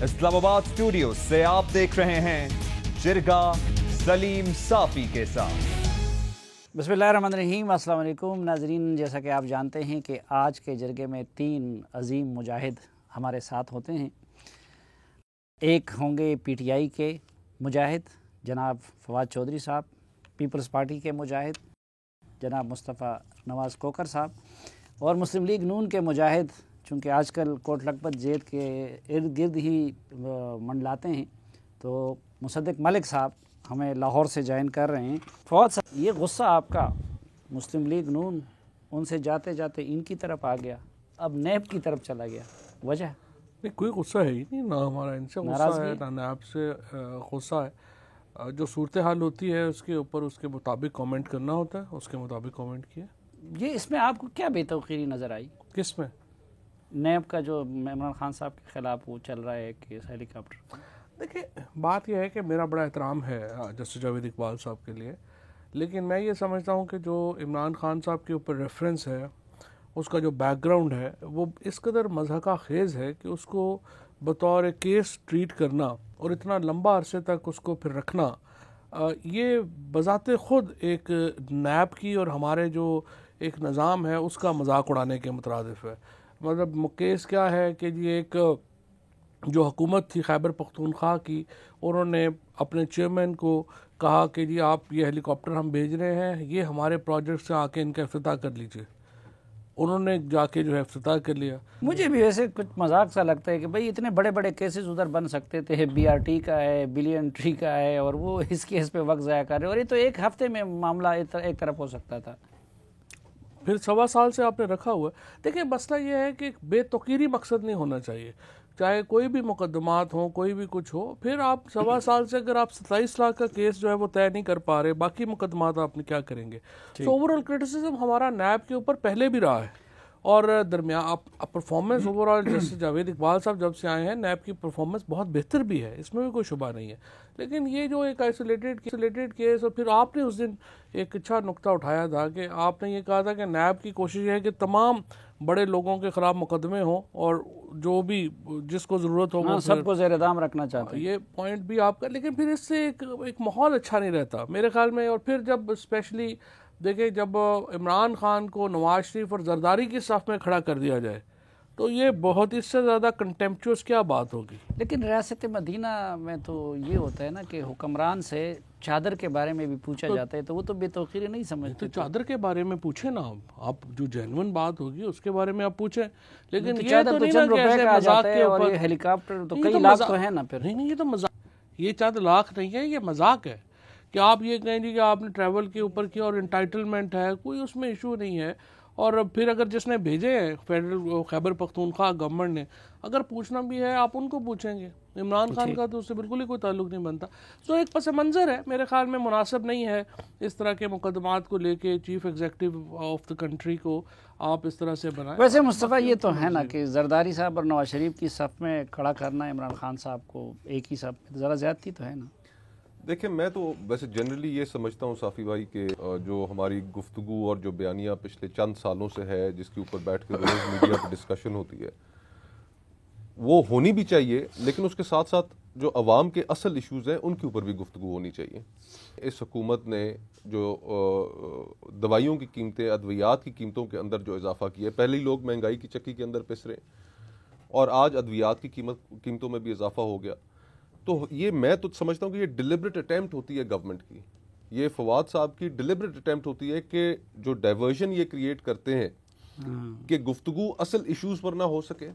اسلام آباد اسٹوڈیو سے آپ دیکھ رہے ہیں جرگہ سلیم صافی کے ساتھ۔ بسم اللہ الرحمن الرحیم۔ السلام علیکم ناظرین، جیسا کہ آپ جانتے ہیں کہ آج کے جرگے میں 3 عظیم مجاہد ہمارے ساتھ ہوتے ہیں۔ ایک ہوں گے پی ٹی آئی کے مجاہد جناب فواد چودھری صاحب، پیپلز پارٹی کے مجاہد جناب مصطفیٰ نواز کوکر صاحب، اور مسلم لیگ نون کے مجاہد چونکہ آج کل کوٹ لکھپت جیت کے ارد گرد ہی منڈلاتے ہیں، تو مصدق ملک صاحب ہمیں لاہور سے جوائن کر رہے ہیں۔ فواد صاحب، یہ غصہ آپ کا مسلم لیگ نون ان سے جاتے جاتے ان کی طرف آ گیا، اب نیب کی طرف چلا گیا، وجہ؟ نہیں، کوئی غصہ ہے ہی نہیں، نہ ہمارا ان سے غصہ ہے نہ نیب سے غصہ ہے۔ جو صورتحال ہوتی ہے اس کے اوپر اس کے مطابق کامنٹ کرنا ہوتا ہے، اس کے مطابق کامنٹ کیا۔ یہ اس میں آپ کو کیا بے توقیری نظر آئی؟ کس میں؟ نیب کا جو عمران خان صاحب کے خلاف وہ چل رہا ہے کیس ہیلی کاپٹر۔ دیکھیں، بات یہ ہے کہ میرا بڑا احترام ہے جسٹس جاوید اقبال صاحب کے لیے، لیکن میں یہ سمجھتا ہوں کہ جو عمران خان صاحب کے اوپر ریفرنس ہے، اس کا جو بیک گراؤنڈ ہے وہ اس قدر مضحکہ خیز ہے کہ اس کو بطور کیس ٹریٹ کرنا اور اتنا لمبا عرصے تک اس کو پھر رکھنا، یہ بذات خود ایک نیب کی اور ہمارے جو ایک نظام ہے اس کا مذاق اڑانے کے مترادف ہے۔ مطلب کیس کیا ہے کہ یہ ایک جو حکومت تھی خیبر پختونخوا کی، انہوں نے اپنے چیئرمین کو کہا کہ جی آپ یہ ہیلی کاپٹر ہم بھیج رہے ہیں، یہ ہمارے پروجیکٹ سے آ کے ان کا افتتاح کر لیجئے۔ انہوں نے جا کے جو ہے افتتاح کر لیا۔ مجھے بھی ویسے کچھ مذاق سا لگتا ہے کہ بھئی اتنے بڑے بڑے کیسز ادھر بن سکتے تھے، بی آر ٹی کا ہے، بلین ٹری کا ہے، اور وہ اس کیس پہ وقت ضائع کر رہے، اور یہ تو ایک ہفتے میں معاملہ ایک طرف ہو سکتا تھا۔ پھر 1.25 سال سے آپ نے رکھا ہوا ہے۔ دیکھیں، مسئلہ یہ ہے کہ بے توقیری مقصد نہیں ہونا چاہیے، چاہے کوئی بھی مقدمات ہوں، کوئی بھی کچھ ہو۔ پھر آپ 1.25 سال سے اگر آپ 27 لاکھ کا کیس جو ہے وہ طے نہیں کر پا رہے، باقی مقدمات آپ نے کیا کریں گے؟ تو اوورآل کرٹیسزم ہمارا نیب کے اوپر پہلے بھی رہا ہے، اور درمیان پرفارمنس اوورآل جیسے جاوید اقبال صاحب جب سے آئے ہیں، نیب کی پرفارمنس بہت بہتر بھی ہے، اس میں بھی کوئی شبہ نہیں ہے۔ لیکن یہ جو ایک آئسولیٹڈ کیس، اور پھر آپ نے اس دن ایک اچھا نقطہ اٹھایا تھا کہ آپ نے یہ کہا تھا کہ نیب کی کوشش یہ ہے کہ تمام بڑے لوگوں کے خلاف مقدمے ہوں، اور جو بھی جس کو ضرورت ہو وہ سب کو زیر دام رکھنا چاہتے ہیں۔ یہ پوائنٹ بھی آپ کا، لیکن پھر اس سے ایک ماحول اچھا نہیں رہتا میرے خیال میں۔ اور پھر جب اسپیشلی دیکھیں، جب عمران خان کو نواز شریف اور زرداری کی صف میں کھڑا کر دیا جائے تو یہ بہت اس سے زیادہ کنٹمپچوس کیا بات ہوگی۔ لیکن ریاست مدینہ میں تو یہ ہوتا ہے نا کہ حکمران سے چادر کے بارے میں بھی پوچھا جاتا ہے، تو وہ تو بے توقیری نہیں سمجھتے۔ تو چادر کے بارے میں پوچھیں نا آپ جو جینوئن بات ہوگی اس کے بارے میں آپ پوچھیں، لیکن یہ چادر تو تو چند روپے کا آ جاتا ہے، اور یہ اوپر ہیلی کاپٹر تو کئی لاکھ تو ہے نا۔ پھر نہیں، یہ تو مذاق، یہ چند لاکھ نہیں ہے، یہ مذاق ہے کہ آپ یہ کہیں جی کہ آپ نے ٹریول کے اوپر کیا اور انٹائٹلمنٹ ہے، کوئی اس میں ایشو نہیں ہے۔ اور پھر اگر جس نے بھیجے ہیں فیڈرل خیبر پختونخوا گورنمنٹ نے، اگر پوچھنا بھی ہے آپ ان کو پوچھیں گے، عمران خان کا تو اس سے بالکل ہی کوئی تعلق نہیں بنتا۔ تو ایک پس منظر ہے، میرے خیال میں مناسب نہیں ہے اس طرح کے مقدمات کو لے کے chief executive of the country کو آپ اس طرح سے بنائیں۔ ویسے مصطفیٰ یہ تو ہے نا کہ زرداری صاحب اور نواز شریف کی صف میں کھڑا کرنا عمران خان صاحب کو ایک ہی صف میں، ذرا زیادتی تو ہے نا۔ دیکھیں، میں تو ویسے جنرلی یہ سمجھتا ہوں صافی بھائی کہ جو ہماری گفتگو اور جو بیانیہ پچھلے چند سالوں سے ہے، جس کے اوپر بیٹھ کے روز میڈیا پہ ڈسکشن ہوتی ہے، وہ ہونی بھی چاہیے، لیکن اس کے ساتھ ساتھ جو عوام کے اصل ایشوز ہیں ان کے اوپر بھی گفتگو ہونی چاہیے۔ اس حکومت نے جو دوائیوں کی قیمتیں، ادویات کی قیمتوں کے اندر جو اضافہ کیا ہے، پہلے ہی لوگ مہنگائی کی چکی کے اندر پس رہے ہیں، اور آج ادویات کی قیمتوں میں بھی اضافہ ہو گیا۔ تو یہ میں تو سمجھتا ہوں کہ یہ ڈیلیبریٹ اٹیمپٹ ہوتی ہے گورنمنٹ کی، یہ فواد صاحب کی ڈیلیبریٹ اٹیمپٹ ہوتی ہے کہ جو ڈائیورژن یہ کریٹ کرتے ہیں کہ گفتگو اصل ایشوز پر نہ ہو سکے،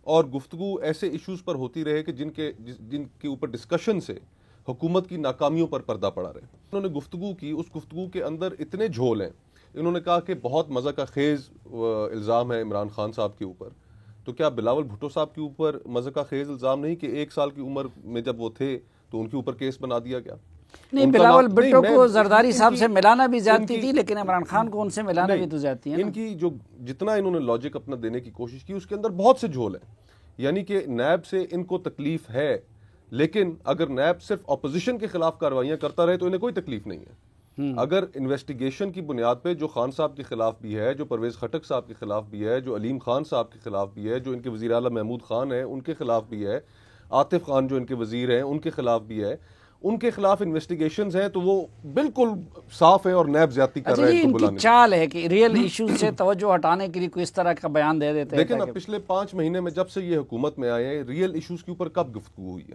اور گفتگو ایسے ایشوز پر ہوتی رہے کہ جن کے اوپر ڈسکشن سے حکومت کی ناکامیوں پر پردہ پڑا رہے۔ انہوں نے گفتگو کی، اس گفتگو کے اندر اتنے جھول ہیں، انہوں نے کہا کہ بہت مذاق خیز الزام ہے عمران خان صاحب کے اوپر، تو کیا بلاول بھٹو صاحب کے اوپر مذاق خیز الزام نہیں کہ 1 سال کی عمر میں جب وہ تھے تو ان کے اوپر کیس بنا دیا گیا؟ نہیں، بلاول بھٹو کو زرداری صاحب سے ملانا بھی زیادتی تھی، لیکن عمران خان کو ان سے ملانا بھی تو زیادتی ہے۔ ان کی جو جتنا انہوں نے لاجک اپنا دینے کی کوشش کی، اس کے اندر بہت سے جھول ہیں، یعنی کہ نیب سے ان کو تکلیف ہے، لیکن اگر نیب صرف اپوزیشن کے خلاف کارروائیاں کرتا رہے تو انہیں کوئی تکلیف نہیں ہے۔ اگر انویسٹیگیشن کی بنیاد پہ جو خان صاحب کے خلاف بھی ہے، جو پرویز خٹک صاحب کے خلاف بھی ہے، جو علیم خان صاحب کے خلاف بھی ہے، جو ان کے وزیر اعلیٰ محمود خان ہیں ان کے خلاف بھی ہے، عاطف خان جو ان کے وزیر ہیں ان کے خلاف بھی ہے, ان کے خلاف انویسٹیگیشنز ہیں تو وہ بالکل صاف ہیں اور نیب زیادتی کر رہے ہیں ان کی چال ہے کہ ریئل ایشوز سے توجہ ہٹانے کے لیے کوئی اس طرح کا بیان دے دیتے ہیں. دیکھیں نا پچھلے 5 مہینے میں جب سے یہ حکومت میں آئے ہیں ریئل ایشوز کے اوپر کب گفتگو ہوئی ہے؟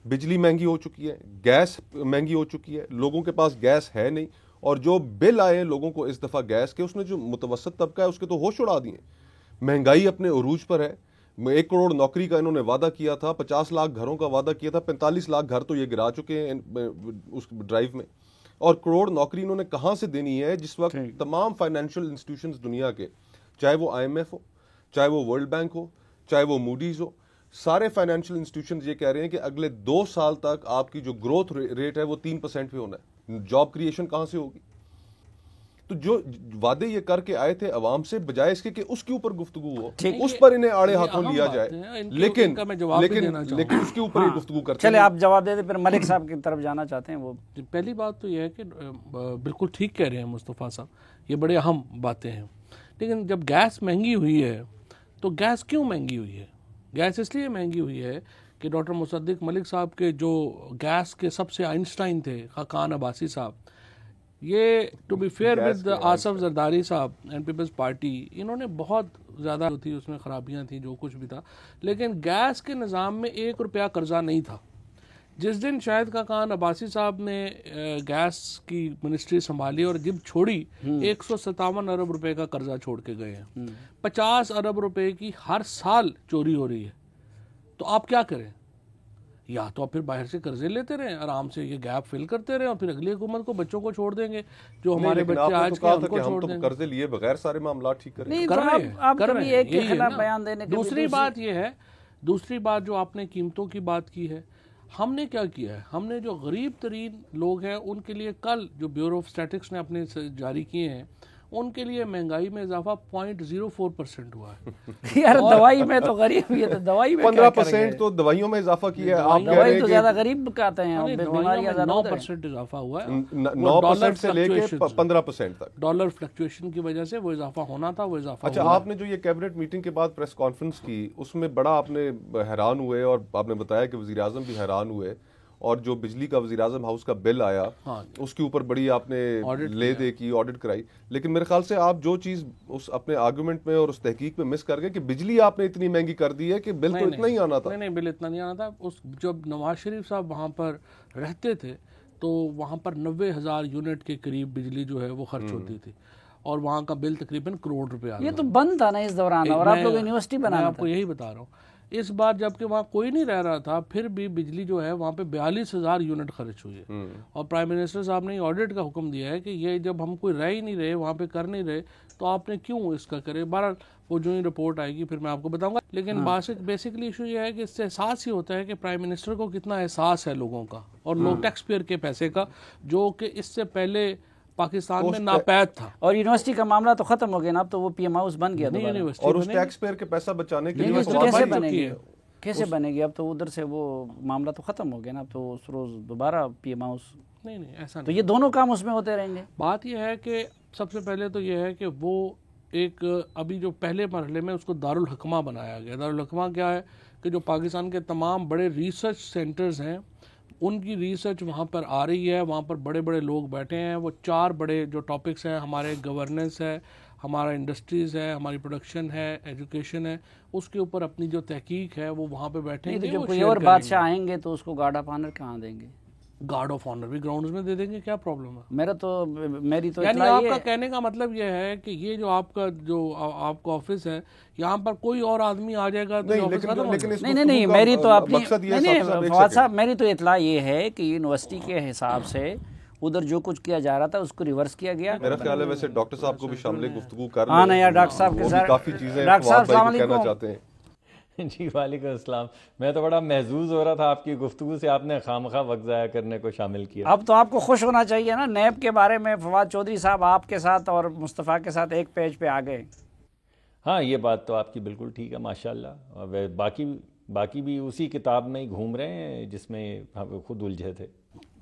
بجلی مہنگی ہو چکی ہے, گیس مہنگی ہو چکی ہے, لوگوں کے پاس گیس ہے نہیں, اور جو بل آئے لوگوں کو اس دفعہ گیس کے, اس نے جو متوسط طبقہ ہے اس کے تو ہوش اڑا دیے. مہنگائی اپنے عروج پر ہے. 1 کروڑ نوکری کا انہوں نے وعدہ کیا تھا, 50 لاکھ گھروں کا وعدہ کیا تھا, 45 لاکھ گھر تو یہ گرا چکے ہیں اس ڈرائیو میں. اور کروڑ نوکری انہوں نے کہاں سے دینی ہے جس وقت تمام فائنینشیل انسٹیٹیوشنز دنیا کے, چاہے وہ IMF ہو, چاہے وہ ورلڈ بینک ہو, چاہے وہ موڈیز ہو, سارے فائنینشیل انسٹیٹیوشنز یہ کہہ رہے ہیں کہ اگلے 2 سال تک آپ کی جو گروتھ ریٹ ہے وہ 3% پہ ہونا ہے. جاب کریشن کہاں سے ہوگی؟ تو جو وعدے یہ کر کے آئے تھے عوام سے, بجائے اس کے کہ اس کے اوپر گفتگو ہو, اس پر انہیں آڑے ہاتھوں لیا جائے, لیکن اس کے اوپر یہ گفتگو کرتے ہیں. چلے آپ جواب دے دیں, پھر ملک صاحب کی طرف جانا چاہتے ہیں. وہ پہلی بات تو یہ ہے کہ بالکل ٹھیک کہہ رہے ہیں مصطفیٰ صاحب, یہ بڑے اہم باتیں ہیں. لیکن جب گیس مہنگی ہوئی ہے تو گیس کیوں مہنگی ہوئی ہے؟ گیس اس لیے مہنگی ہوئی ہے کہ ڈاکٹر مصدق ملک صاحب کے جو گیس کے سب سے آئنسٹائن تھے, خاقان عباسی صاحب, یہ to be fair with Asif Zardari صاحب اینڈ پیپلز پارٹی, انہوں نے بہت زیادہ تھی, اس میں خرابیاں تھیں, جو کچھ بھی تھا, لیکن گیس کے نظام میں 1 روپیہ قرضہ نہیں تھا. جس دن شاہد خاقان عباسی صاحب نے گیس کی منسٹری سنبھالی اور جب چھوڑی, 157 ارب روپے کا قرضہ چھوڑ کے گئے ہیں. 50 ارب روپے کی ہر سال چوری ہو رہی ہے. تو آپ کیا کریں؟ یا تو آپ پھر باہر سے قرضے لیتے رہیں, آرام سے یہ گیپ فل کرتے رہیں, اور پھر اگلی حکومت کو بچوں کو چھوڑ دیں گے, جو ہمارے بچے آج کے ان کو چھوڑ دیں گے. قرضے لیے بغیر سارے معاملات ٹھیک کریں. دوسری بات یہ ہے, دوسری بات جو آپ نے قیمتوں کی بات کی ہے, ہم نے کیا کیا ہے, ہم نے جو غریب ترین لوگ ہیں ان کے لیے کل جو بیورو آف اسٹیٹکس نے اپنے جاری کیے ہیں, ان کے لیے مہنگائی میں اضافہ 0.04% ہوا ہے. یار دوائی میں تو غریب ہے, تو دوائی میں 15% تو دوائیوں میں اضافہ کیا ہے. آپ دوائی تو زیادہ غریب کہتے ہیں, بیماریاں 9% اضافہ ہوا ہے, 9% سے لے کے 15% تک. ڈالر فلکچویشن کی وجہ سے وہ اضافہ ہونا تھا, وہ اضافہ. اچھا, آپ نے جو یہ کیبنٹ میٹنگ کے بعد پریس کانفرنس کی, اس میں بڑا آپ نے حیران ہوئے, اور آپ نے بتایا کہ وزیر اعظم بھی حیران ہوئے, اور جو بجلی کا وزیر اعظم ہاؤس کا بل آیا اس کے اوپر بڑی آپ نے لے دے کی, آڈٹ کرائی. لیکن میرے خیال سے آپ جو چیز اس اپنے آرگومنٹ میں اور اس تحقیق میں مس کر گئے کہ بجلی آپ نے اتنی مہنگی کر دی ہے کہ بل تو اتنا ہی آنا تھا. نہیں, بل اتنا نہیں آنا تھا. جب نواز شریف صاحب وہاں پر رہتے تھے تو وہاں پر 90,000 یونٹ کے قریب بجلی جو ہے وہ خرچ ہوتی تھی, اور وہاں کا بل تقریباً کروڑ روپے آتا. یہ تو بند تھا نا اس دوران, اور آپ لوگ یونیورسٹی بنا. میں آپ کو یہی بتا رہا ہوں, اس بار جب کہ وہاں کوئی نہیں رہ رہا تھا, پھر بھی بجلی جو ہے وہاں پہ 42,000 یونٹ خرچ ہوئی ہے. اور پرائم منسٹر صاحب نے آڈٹ کا حکم دیا ہے کہ یہ جب ہم کوئی رہ ہی نہیں رہے, وہاں پہ کر نہیں رہے, تو آپ نے کیوں اس کا کرے. بہرحال وہ جو ہی رپورٹ آئے گی پھر میں آپ کو بتاؤں گا. لیکن بیسکلی ایشو یہ ہے کہ اس سے احساس ہی ہوتا ہے کہ پرائم منسٹر کو کتنا احساس ہے لوگوں کا اور لوگ ٹیکس پیئر کے پیسے کا, جو کہ اس سے پہلے پاکستان میں ناپید تھا. اور یونیورسٹی کا معاملہ تو ختم ہو گیا نا, اب تو وہ پی ایم ہاؤس بن گیا, اور اس ٹیکس پیئر کے پیسہ بچانے کے لیے کیسے بنے گی؟ اب تو ادھر سے وہ معاملہ تو ختم ہو گیا نا, اب تو اس روز دوبارہ پی ایم ہاؤس. نہیں ایسا نہیں, تو یہ دونوں کام اس میں ہوتے رہیں گے. بات یہ ہے کہ سب سے پہلے تو یہ ہے کہ وہ ایک ابھی جو پہلے مرحلے میں اس کو دارالحکمہ بنایا گیا. دارالحکمہ کیا ہے کہ جو پاکستان کے تمام بڑے ریسرچ سینٹرز ہیں ان کی ریسرچ وہاں پر آ رہی ہے, وہاں پر بڑے بڑے لوگ بیٹھے ہیں. وہ 4 بڑے جو ٹاپکس ہیں, ہمارے گورننس ہے, ہمارا انڈسٹریز ہے, ہماری پروڈکشن ہے, ایجوکیشن ہے, اس کے اوپر اپنی جو تحقیق ہے وہ وہاں پہ بیٹھیں گے. جب کوئی اور بادشاہ آئیں گے تو اس کو گارڈ آف آنر کہاں دیں گے؟ گارڈ آف آنر بھی گراؤنڈز میں دے دیں گے, کیا پرابلم ہے؟ میری تو یعنی آپ کا کہنے کا مطلب یہ ہے کہ یہ جو آپ کا آفس ہے, یہاں پر کوئی اور آدمی آ جائے گا تو آفس ختم ہو جائے گا. نہیں, میری تو اپنی فواد صاحب, میری تو اطلاع یہ ہے کہ یونیورسٹی کے حساب سے ادھر جو کچھ کیا جا رہا تھا اس کو ریورس کیا گیا. میرا خیال ہے ویسے ڈاکٹر صاحب کو بھی شامل گفتگو کر لیں. ہاں نا یار, ڈاکٹر صاحب کے ساتھ کافی چیزیں ڈاکٹر صاحب السلام کہنا چاہتے ہیں. جی وعلیکم السلام. میں تو بڑا محظوظ ہو رہا تھا آپ کی گفتگو سے, آپ نے خامخواہ وقت ضائع کرنے کو شامل کیا. اب تو آپ کو خوش ہونا چاہیے نا, نیب کے بارے میں فواد چودھری صاحب آپ کے ساتھ اور مصطفیٰ کے ساتھ ایک پیج پہ آ گئے. ہاں یہ بات تو آپ کی بالکل ٹھیک ہے ماشاءاللہ. باقی بھی اسی کتاب میں ہی گھوم رہے ہیں جس میں ہم خود الجھے تھے.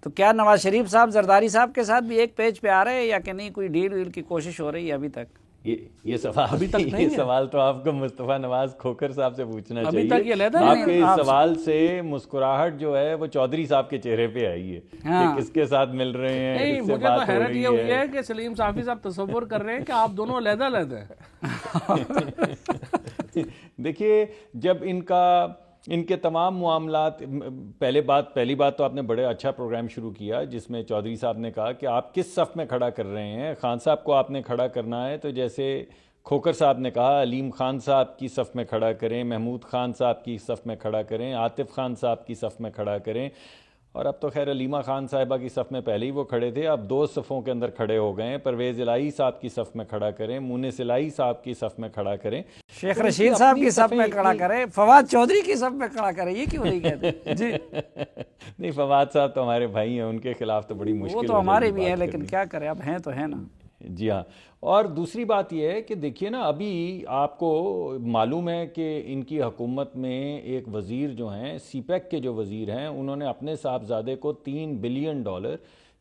تو کیا نواز شریف صاحب زرداری صاحب کے ساتھ بھی ایک پیج پہ آ رہے ہیں یا کہ نہیں, کوئی ڈیل ویل کی کوشش ہو رہی ہے ابھی تک؟ یہ سوال ابھی تک نہیں یہ ہے. سوال تو آپ کو مصطفیٰ نواز کھوکھر صاحب سے پوچھنا ابھی چاہیے. تک یہ علیحدہ آپ نہیں کے اس سوال سے مسکراہٹ جو ہے وہ چودھری صاحب کے چہرے پہ آئی ہے کہ کس کے ساتھ مل رہے ہیں, نہیں, کس سے مجھے تو بات ہو حیرت رہی یہ ہوئی ہے کہ سلیم صافی صاحب تصور کر رہے ہیں کہ آپ دونوں علیحدہ علیحدہ ہیں. دیکھیے, جب ان کے تمام معاملات, پہلی بات تو آپ نے بڑے اچھا پروگرام شروع کیا جس میں چودھری صاحب نے کہا کہ آپ کس صف میں کھڑا کر رہے ہیں. خان صاحب کو آپ نے کھڑا کرنا ہے تو جیسے کھوکھر صاحب نے کہا علیم خان صاحب کی صف میں کھڑا کریں, محمود خان صاحب کی صف میں کھڑا کریں, عاطف خان صاحب کی صف میں کھڑا کریں, اور اب تو خیر علیمہ خان صاحبہ کی صف میں پہلے ہی وہ کھڑے تھے, اب 2 صفوں کے اندر کھڑے ہو گئے ہیں. پرویز الہی صاحب کی صف میں کھڑا کریں, مونس الہی صاحب کی صف میں کھڑا کریں, شیخ رشید صاحب کی صف میں کھڑا کریں, فواد چودھری کی صف میں کھڑا کریں. یہ کیوں نہیں کہتے جی؟ نہیں, فواد صاحب تو ہمارے بھائی ہیں, ان کے خلاف تو بڑی مشکل وہ تو ہمارے بھی ہیں, لیکن کیا کریں, اب ہیں تو ہیں نا. جی ہاں. اور دوسری بات یہ ہے کہ دیکھیے نا, ابھی آپ کو معلوم ہے کہ ان کی حکومت میں ایک وزیر جو ہیں, سی پیک کے جو وزیر ہیں, انہوں نے اپنے صاحبزادے کو $3 بلین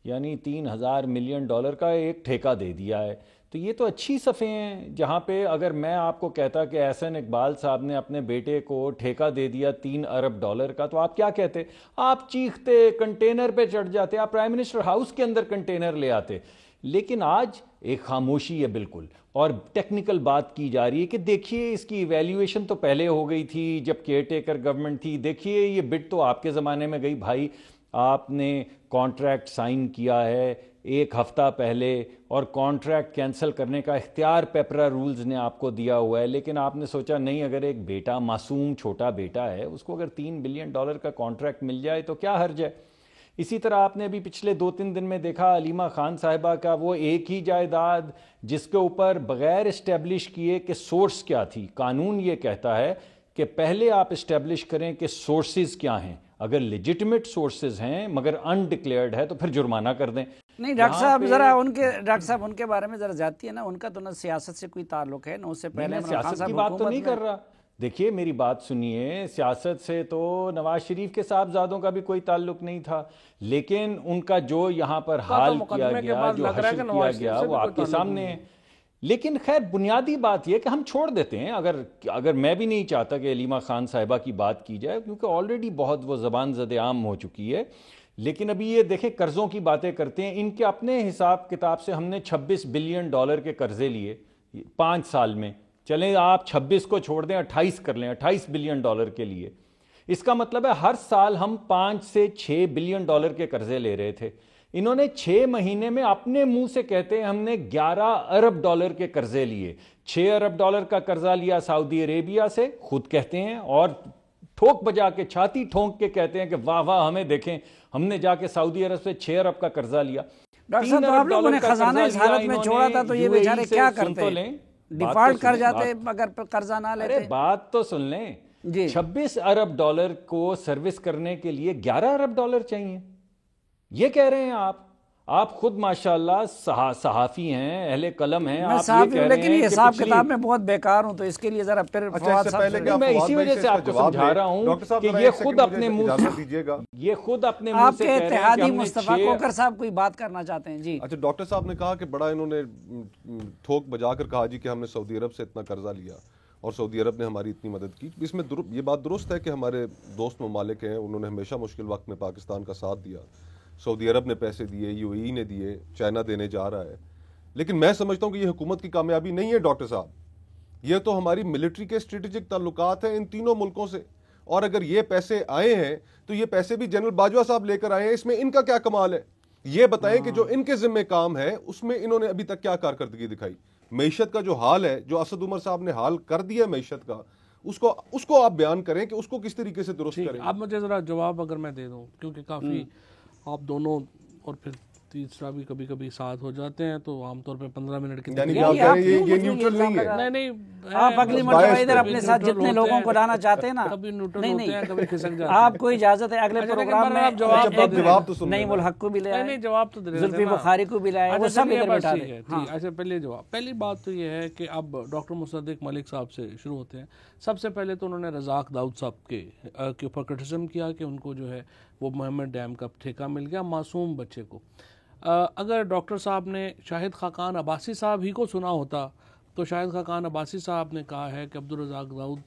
یعنی $3,000 ملین کا ایک ٹھیکہ دے دیا ہے. تو یہ تو اچھی صفیں ہیں, جہاں پہ اگر میں آپ کو کہتا کہ احسن اقبال صاحب نے اپنے بیٹے کو ٹھیکہ دے دیا $3 ارب کا, تو آپ کیا کہتے؟ آپ چیختے, کنٹینر پہ چڑھ جاتے, آپ پرائم منسٹر ہاؤس کے اندر کنٹینر لے آتے. لیکن آج ایک خاموشی ہے بالکل, اور ٹیکنیکل بات کی جا رہی ہے کہ دیکھیے اس کی ایویلیویشن تو پہلے ہو گئی تھی جب کیئر ٹیکر گورنمنٹ تھی, دیکھیے یہ بٹ تو آپ کے زمانے میں گئی. بھائی آپ نے کانٹریکٹ سائن کیا ہے 1 ہفتہ پہلے, اور کانٹریکٹ کینسل کرنے کا اختیار پیپرا رولز نے آپ کو دیا ہوا ہے, لیکن آپ نے سوچا نہیں, اگر ایک بیٹا, معصوم چھوٹا بیٹا ہے, اس کو اگر $3 بلین کا کانٹریکٹ مل جائے تو کیا حرج ہے. اسی طرح آپ نے ابھی پچھلے 2-3 دن میں دیکھا علیمہ خان صاحبہ کا وہ ایک ہی جائیداد جس کے اوپر بغیر اسٹیبلش کیے کہ سورس کیا تھی. قانون یہ کہتا ہے کہ پہلے آپ اسٹیبلش کریں کہ سورسز کیا ہیں, اگر لیجٹمیٹ سورسز ہیں مگر انڈکلیئرڈ ہے تو پھر جرمانہ کر دیں. نہیں ڈاکٹر صاحب, ذرا ڈاکٹر صاحب ان کے بارے میں ذرا جاتی ہے نا, ان کا تو نہ سیاست سے کوئی تعلق ہے, نہ اس سے پہلے سیاست کی بات تو نہیں کر رہا. دیکھیے میری بات سنیے, سیاست سے تو نواز شریف کے صاحبزادوں کا بھی کوئی تعلق نہیں تھا, لیکن ان کا جو یہاں پر حال کیا گیا, جو حشر کیا گیا, وہ آپ کے سامنے ہے. لیکن خیر بنیادی بات یہ کہ ہم چھوڑ دیتے ہیں, اگر میں بھی نہیں چاہتا کہ علیمہ خان صاحبہ کی بات کی جائے, کیونکہ آلریڈی بہت وہ زبان زد عام ہو چکی ہے. لیکن ابھی یہ دیکھیں قرضوں کی باتیں کرتے ہیں, ان کے اپنے حساب کتاب سے ہم نے $26 بلین کے قرضے لیے 5 سال میں. چلیں آپ 26 کو چھوڑ دیں, 28 کر لیں, $28 بلین کے لیے. اس کا مطلب ہے ہر سال ہم 5 سے 6 بلین کے قرضے لے رہے تھے. انہوں نے 6 مہینے میں اپنے منہ سے کہتے ہیں ہم نے $11 ارب کے قرضے لیے. $6 ارب کا قرضہ لیا سعودی عربیہ سے, خود کہتے ہیں, اور ٹھوک بجا کے, چھاتی ٹھونک کے کہتے ہیں کہ واہ واہ ہمیں دیکھیں, ہم نے جا کے سعودی عرب سے $6 ارب کا قرضہ لیا. ڈاکٹر صاحب تو آپ لوگوں نے خزانہ اس حالت میں چھوڑا تھا تو یہ بیچارے کیا کرتے, ڈیفالٹ کر جاتے اگر قرضہ نہ لیتے. بات تو سن لیں, 26 ارب کو سروس کرنے کے لیے $11 ارب چاہیے. یہ کہہ رہے ہیں آپ خود ماشاءاللہ صحافی ہیں, اہل قلم ہیں, آپ یہ کہہ رہے ہیں, لیکن یہ حساب کتاب میں بہت بیکار ہوں, تو اس کے لیے ذرا پھر میں اسی وجہ سے آپ کو سمجھا رہا ہوں کہ یہ خود اپنے منہ سے آپ کے اتحادی مصطفیٰ کوکر صاحب کوئی بات کرنا چاہتے ہیں. جی اچھا, ڈاکٹر صاحب نے کہا کہ بڑا انہوں نے ٹھوک بجا کر کہا جی کہ ہم نے سعودی عرب سے اتنا قرضہ لیا اور سعودی عرب نے ہماری اتنی مدد کی. اس میں یہ بات درست ہے کہ ہمارے دوست ممالک ہیں, انہوں نے ہمیشہ مشکل وقت میں پاکستان کا ساتھ دیا. سعودی عرب نے پیسے دیے, UAE نے دیے, چائنا دینے جا رہا ہے. لیکن میں سمجھتا ہوں کہ یہ حکومت کی کامیابی نہیں ہے ڈاکٹر صاحب, یہ تو ہماری ملٹری کے اسٹریٹجک تعلقات ہیں ان تینوں ملکوں سے. اور اگر یہ پیسے آئے ہیں تو یہ پیسے بھی جنرل باجوہ صاحب لے کر آئے ہیں, اس میں ان کا کیا کمال ہے؟ یہ بتائیں کہ جو ان کے ذمہ کام ہے اس میں انہوں نے ابھی تک کیا کارکردگی دکھائی. معیشت کا جو حال ہے, جو اسد عمر صاحب نے حال کر دیا معیشت کا, اس کو آپ بیان کریں کہ اس کو کس طریقے سے درست کریں. اب مجھے ذرا جواب اگر میں دے دوں, کیونکہ کافی آپ دونوں اور پھر تیسرا بھی کبھی کبھی ساتھ ہو جاتے ہیں, تو عام طور پہ 15 منٹ کے یہ نیوٹرل نہیں ہے. نہیں, آپ اگلی مرتبہ ادھر اپنے ساتھ جتنے لوگوں کو لانا چاہتے ہیں نا, کبھی نیوٹرل ہوتے ہیں, کبھی کھسک جاتے ہیں. آپ کو اجازت ہے اگلے پروگرام میں جواب تو سن نہیں الحق کو بھی لے آئے, جواب تو زلفی بخاری کو بھی لائے, وہ سب ادھر بیٹھا دیں. اچھا, پہلے جواب, پہلی بات تو یہ ہے کہ اب ڈاکٹر مصدق ملک صاحب سے شروع ہوتے ہیں. سب سے پہلے تو انہوں نے رزاق داؤد صاحب کے اوپر کرٹیسزم کیا کہ ان کو جو ہے وہ محمد ڈیم کا ٹھیکہ مل گیا معصوم بچے کو. اگر ڈاکٹر صاحب نے شاہد خاقان عباسی صاحب ہی کو سنا ہوتا تو شاہد خاقان عباسی صاحب نے کہا ہے کہ عبدالرزاق داؤد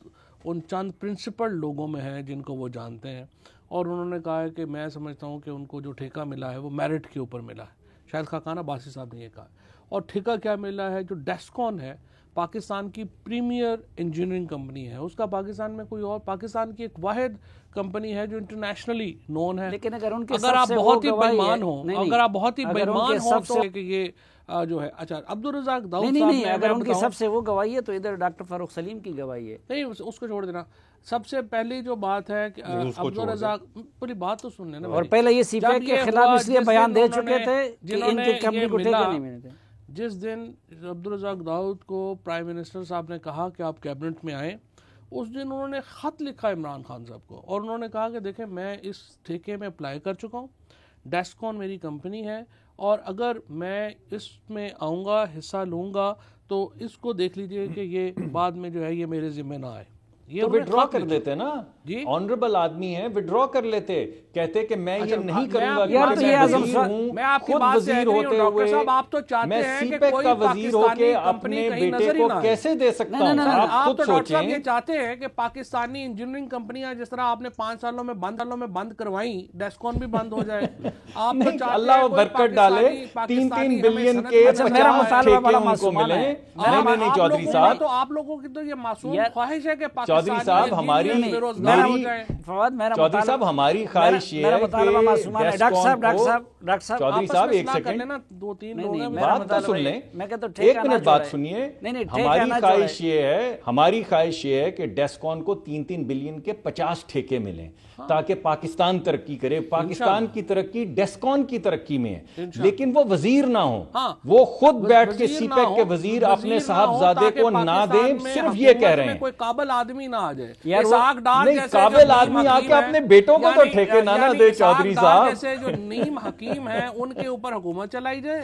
ان چند پرنسپل لوگوں میں ہیں جن کو وہ جانتے ہیں، اور انہوں نے کہا ہے کہ میں سمجھتا ہوں کہ ان کو جو ٹھیکہ ملا ہے وہ میرٹ کے اوپر ملا ہے. شاہد خاقان عباسی صاحب نے یہ کہا. اور ٹھیکہ کیا ملا ہے؟ جو ڈیسکون ہے پاکستان کی پریمیئر انجینئرنگ کمپنی ہے، اس کا پاکستان میں کوئی اور، پاکستان کی ایک واحد کمپنی ہے جو انٹرنیشنلی نون ہے. لیکن اگر ان کے اگر آپ بہت ہی بےمان ہوں، اگر آپ بہت ہی بےمان ہوں تو کہ یہ جو ہے اچھا عبدالرزاق داؤد صاحب نہیں، اگر ان کی سب سے وہ گواہی ہے تو ادھر ڈاکٹر فاروق سلیم کی گواہی ہے. نہیں، اس کو چھوڑ دینا. سب سے پہلی جو بات ہے کہ عبدالرزاق، پوری بات تو سن لینا. اور پہلے یہ سی پیک کے خلاف اس لیے بیان دے چکے تھے کہ ان کی کمپنی کو ٹھیکے نہیں ملے تھے. جس دن عبدالرزاق داؤد کو پرائم منسٹر صاحب نے کہا کہ آپ کیبنٹ میں آئیں، اس دن انہوں نے خط لکھا عمران خان صاحب کو، اور انہوں نے کہا کہ دیکھیں میں اس ٹھیکے میں اپلائی کر چکا ہوں، ڈیسکون میری کمپنی ہے، اور اگر میں اس میں آؤں گا، حصہ لوں گا، تو اس کو دیکھ لیجئے کہ یہ بعد میں جو ہے یہ میرے ذمہ نہ آئے. تو وڈرا کر دیتے نا، آنریبل آدمی ہیں، وڈرا کر لیتے، کہتے کہ میں یہ نہیں کروں گا کہ میں خود وزیر ہوتے ہوئے میں سی پیک کا وزیر ہو کے اپنے بیٹے کو کیسے دے سکتا ہوں. آپ خود سوچیں. یہ چاہتے ہیں کہ پاکستانی انجینئرنگ کمپنیاں جس طرح آپ نے 5 سالوں میں بند کروائیں، ڈیسکون بھی بند ہو جائے. آپ اللہ برکت ڈالے، 3 بلین کے 50 ٹھیکے ان کو ملے. نہیں چودھری صاحب، تو آپ لوگوں کی تو یہ معصوم خواہش ہے کہ چودھری صاحب ہماری چودھری صاحب ہماری خواہش یہ ہے کہ چودھری صاحب ایک سیکنڈ بات تو سن لیں، 1 منٹ بات سنیے. ہماری خواہش یہ ہے کہ ڈیسکون کو 3 بلین کے 50 ٹھیکے ملیں تاکہ پاکستان ترقی کرے. پاکستان کی ترقی ڈیسکون کی ترقی میں ہے، لیکن وہ وزیر نہ ہوں، وہ خود بیٹھ کے سی پیک کے وزیر اپنے صاحبزادے کو نہ دیں. صرف یہ کہہ رہے ہیں کوئی قابل آدمی نہ آ جائے. نہیں، قابل آدمی آ کے اپنے بیٹوں کو تو ٹھیکے نہ دے. چودھری صاحب جیسے جو نیم حکیم ہیں ان کے اوپر حکومت چلائی جائے.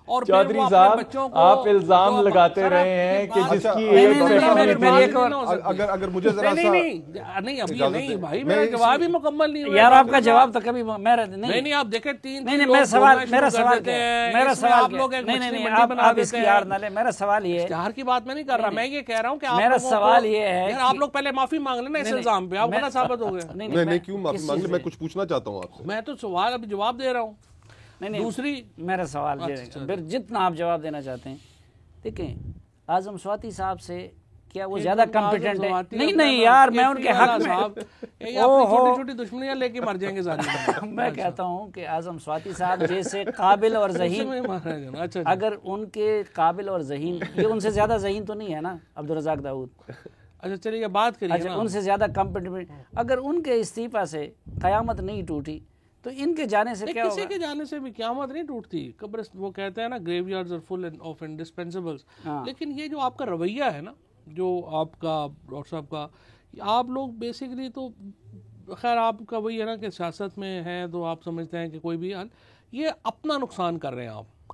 اور چودھری صاحب آپ الزام لگاتے رہے ہیں کہ جس کی اگر مجھے ذرا سا نہیں ابھی نہیں بھائی، میرا جواب ہی مکمل نہیں ہوا یار. آپ کا جواب تو کبھی نہیں. آپ دیکھیں 3 میرا سوال آپ اس کی یار نہ لیں. میرا سوال یہ ہے، اشتہار کی بات میں نہیں کر رہا، میں یہ کہہ رہا ہوں کہ میرا سوال یہ ہے آپ لوگ پہلے معافی مانگ لیں نا اس الزام پہ. آپ بڑا ثابت ہو گئے. نہیں کیوں معافی مانگ لیں؟ میں کچھ پوچھنا چاہتا ہوں آپ سے. میں تو سوال ابھی جواب دے رہا ہوں. دوسری میرا سوال پھر جتنا آپ جواب دینا چاہتے ہیں. دیکھیں اعظم سواتی صاحب سے کیا وہ زیادہ کمپیٹنٹ ہے؟ نہیں یار، میں ان کے حق میں چھوٹی چھوٹی دشمنیاں لے کے مر جائیں گے ساری. میں کہتا ہوں کہ اعظم سواتی صاحب جیسے قابل اور ذہین، اگر ان کے قابل اور ذہین، یہ ان سے زیادہ ذہین تو نہیں ہے نا عبدالرزاق داؤد. اچھا چلیے بات کریے. ان سے زیادہ کمپیٹنٹ، اگر ان کے استعفیٰ سے قیامت نہیں ٹوٹی تو ان کے جانے سے کیا ہوگا؟ کسی کے جانے سے بھی قیامت نہیں ٹوٹتی. قبر وہ کہتے ہیں نا گریو یارڈز آر فل آف انڈسپینسیبلز. لیکن یہ جو آپ کا رویہ ہے نا، جو آپ کا ڈاکٹر صاحب کا، آپ لوگ بیسیکلی تو خیر آپ کا وہی ہے نا کہ سیاست میں ہیں تو آپ سمجھتے ہیں کہ کوئی بھی حال، یہ اپنا نقصان کر رہے ہیں.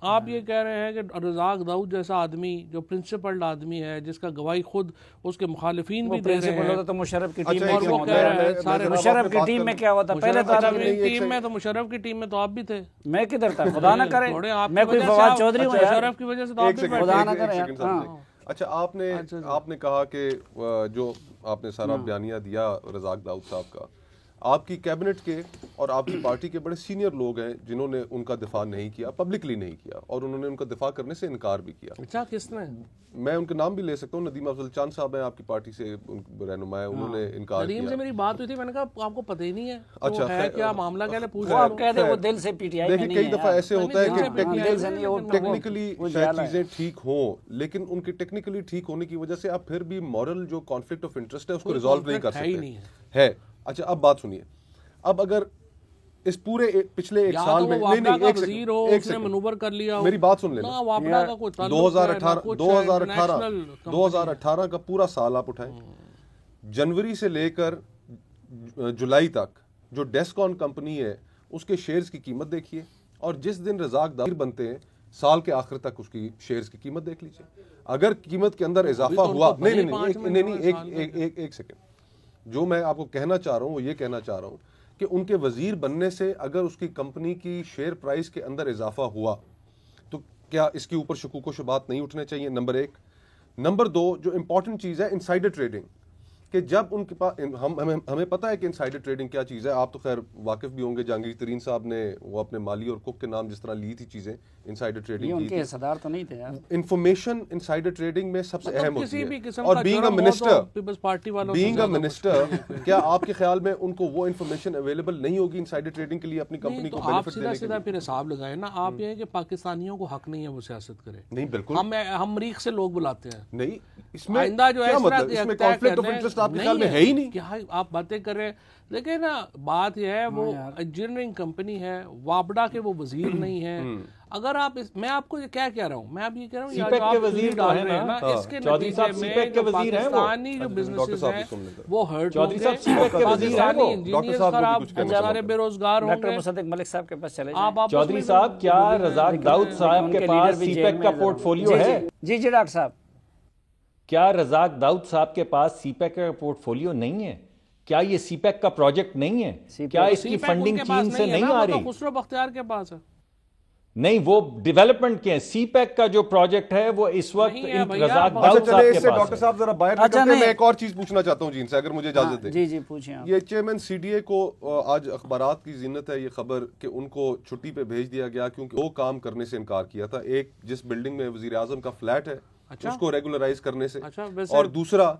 آپ یہ کہہ رہے ہیں کہ رزاق داؤد جیسا آدمی جو پرنسپلڈ آدمی ہے، جس کا گواہی خود اس کے مخالفین بھی دے رہے ہیں، تو مشرف کی ٹیم اور وہ کہہ رہے ہیں سارے مشرف کی ٹیم میں کیا ہوتا؟ پہلے تو ٹیم میں تو مشرف کی ٹیم میں تو آپ بھی تھے. میں کدھر تھا؟ خدا نہ کرے میں کوئی فواد چودھری ہوں. مشرف کی وجہ سے تو آپ بھی خدا نہ کرے. اچھا آپ نے کہا کہ جو آپ نے سارا بیانیہ دیا رزاق داؤد صاحب کا، آپ کی کیبنٹ کے اور آپ کی پارٹی کے بڑے سینئر لوگ ہیں جنہوں نے ان کا دفاع نہیں کیا، پبلکلی نہیں کیا، اور انہوں نے ان کا دفاع کرنے سے انکار بھی کیا. اچھا کس نے؟ میں ان کے نام بھی لے سکتا ہوں. ندیم افضل چاند صاحب ہیں آپ کی پارٹی سے رہنما ہیں، انہوں نے انکار کیا. ندیم سے میری بات ہوئی تھی، میں نے کہا آپ کو پتہ ہی نہیں ہے اچھا ہے کیا معاملہ، کیا پوچھ آپ کہہ دیں وہ دل سے پی ٹی آئی میں نہیں ہے. کئی دفعہ ایسے ہوتا ہے کہ ٹیکنیکلی شاید چیزیں ٹھیک ہوں، لیکن ان کے ٹیکنیکلی ٹھیک ہونے کی وجہ سے آپ پھر بھی مورل جو کانفلکٹ آف انٹرسٹ ہے اس کو ریزالو نہیں کر سکتے ہے. اچھا اب بات سنیے. اب اگر اس پورے پچھلے ایک سال میں منور کر لیا، میری بات سن لینا، 2018 کا پورا سال آپ اٹھائیں، جنوری سے لے کر جولائی تک جو ڈیسکون کمپنی ہے اس کے شیئرز کی قیمت دیکھیے، اور جس دن رزاق داؤد بنتے ہیں سال کے آخر تک اس کی شیئرز کی قیمت دیکھ لیجیے. اگر قیمت کے اندر اضافہ ہوا، ایک سیکنڈ، جو میں آپ کو کہنا چاہ رہا ہوں وہ یہ کہنا چاہ رہا ہوں کہ ان کے وزیر بننے سے اگر اس کی کمپنی کی شیئر پرائز کے اندر اضافہ ہوا تو کیا اس کے اوپر شکوک و شبہات نہیں اٹھنے چاہیے؟ نمبر 1. نمبر 2 جو امپورٹنٹ چیز ہے انسائڈر ٹریڈنگ، کہ جب ان کے پاس ہمیں پتہ ہے کہ انسائڈر ٹریڈنگ کیا چیز ہے. آپ تو خیر واقف بھی ہوں گے، جہانگیر ترین صاحب نے وہ اپنے مالی اور کک کے نام جس طرح لی تھی چیزیں انسائڈر ٹریڈنگ ان کے حصہ دار تو نہیں تھے یار. انفارمیشن انسائڈر ٹریڈنگ میں سب سے اہم ہوتی ہے. اور بینگ اے منسٹر کیا آپ کے خیال میں ان کو وہ انفارمیشن اویلیبل نہیں ہوگی انسائڈر ٹریڈنگ کے لیے اپنی کمپنی کو بینیفٹ دینے کے لیے؟ سیدھا پھر حساب لگائیں نا آپ، یہ کہ پاکستانیوں کو حق نہیں ہے وہ سیاست کرے. نہیں بالکل، ہم مریخ سے لوگ بلاتے ہیں. نہیں اس میں کیا مطلب، اس میں کانفلکٹ آف انٹرسٹ آپ کے خیال میں ہے ہی نہیں. کیا آپ باتیں کر رہے ہیں؟ لیکن نا بات یہ ہے وہ انجینئرنگ کمپنی ہے، وابڈا کے وہ وزیر نہیں ہے. اگر آپ میں آپ کو کیا کہہ رہا ہوں، میں اب یہ کہہ رہا ہوں سی پیک کے وزیر ڈال رہے ہیں نا، اس کے چودھری صاحب سی پیک کے وزیر ہیں، پاکستانی جو بزنسز ہیں وہ ہرٹ ہوں چودھری گے، صاحب سی پیک کے وزیر ہیں، وہ انجینئرز خراب، ہزارے بے روزگار ہوں ڈاکٹر گے. مصدق ملک صاحب کے پاس چلے جائیں. چودھری صاحب کیا رزاق داؤد صاحب کے پاس سی پیک کا پورٹ فولیو ہے؟ جی جی ڈاکٹر صاحب، کیا رزاق داؤد صاحب کے پاس سی پیک کا پورٹ فولیو نہیں ہے؟ کیا یہ سی پیک کا پروجیکٹ نہیں ہے؟ کیا اس کی فنڈنگ چین سے نہیں آ رہی؟ خسرو بختیار کے پاس ہے. نہیں، وہ ڈیولپمنٹ کے ہیں. سی پیک کا جو پروجیکٹ ہے وہ اس وقت رزاق داؤد صاحب کے ڈاکٹر پاس ہے. صاحب ذرا باہر نکلتے ہیں، میں ایک اور چیز پوچھنا چاہتا ہوں جی ان سے، اگر مجھے اجازت دیں. جی جی پوچھیں آپ. یہ چیئرمین سی ڈی اے کو آج اخبارات کی زینت ہے یہ خبر کہ ان کو چھٹی پہ بھیج دیا گیا کیونکہ وہ کام کرنے سے انکار کیا تھا. ایک جس بلڈنگ میں وزیر اعظم کا فلیٹ ہے اس کو ریگولرائز کرنے سے، اور دوسرا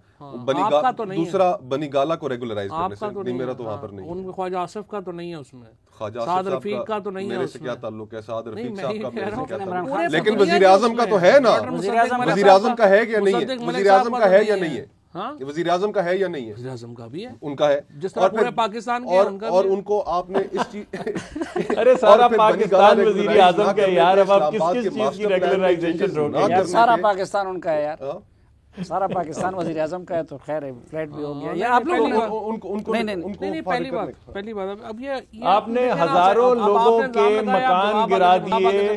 بنی گالا کو ریگولرائز کرنے سے. نہیں میرا تو وہاں پر نہیں ہے. خواجہ آصف کا تو نہیں ہے اس میں، خواجہ سعد رفیق کا تو نہیں ہے. میرے سے کیا تعلق ہے سعد رفیق صاحب کا؟ میرے سے کیا عمران تعلق خان ہے؟ لیکن وزیر اعظم کا تو ہے نا. وزیر اعظم کا ہے یا نہیں ہے؟ وزیر اعظم کا ہے یا نہیں ہے؟ وزیر اعظم کا ہے یا نہیں ہے؟ وزیر اعظم کا بھی ہے، ان کا ہے، جس طرح پورے پاکستان کے ان کا. اور ان کو آپ نے اس چیز ارے سارا پاکستان وزیر اعظم کا ہے یار، اب آپ کس کس چیز کی ریگولرائزیشن روکیں یار؟ سارا پاکستان ان کا ہے یار، سارا پاکستان وزیر اعظم کا ہے تو خیر ہے، فلیٹ بھی ہو گیا. یا آپ لوگ پہلی بات اب یہ آپ نے ہزاروں لوگوں کے مکان گرا دیے،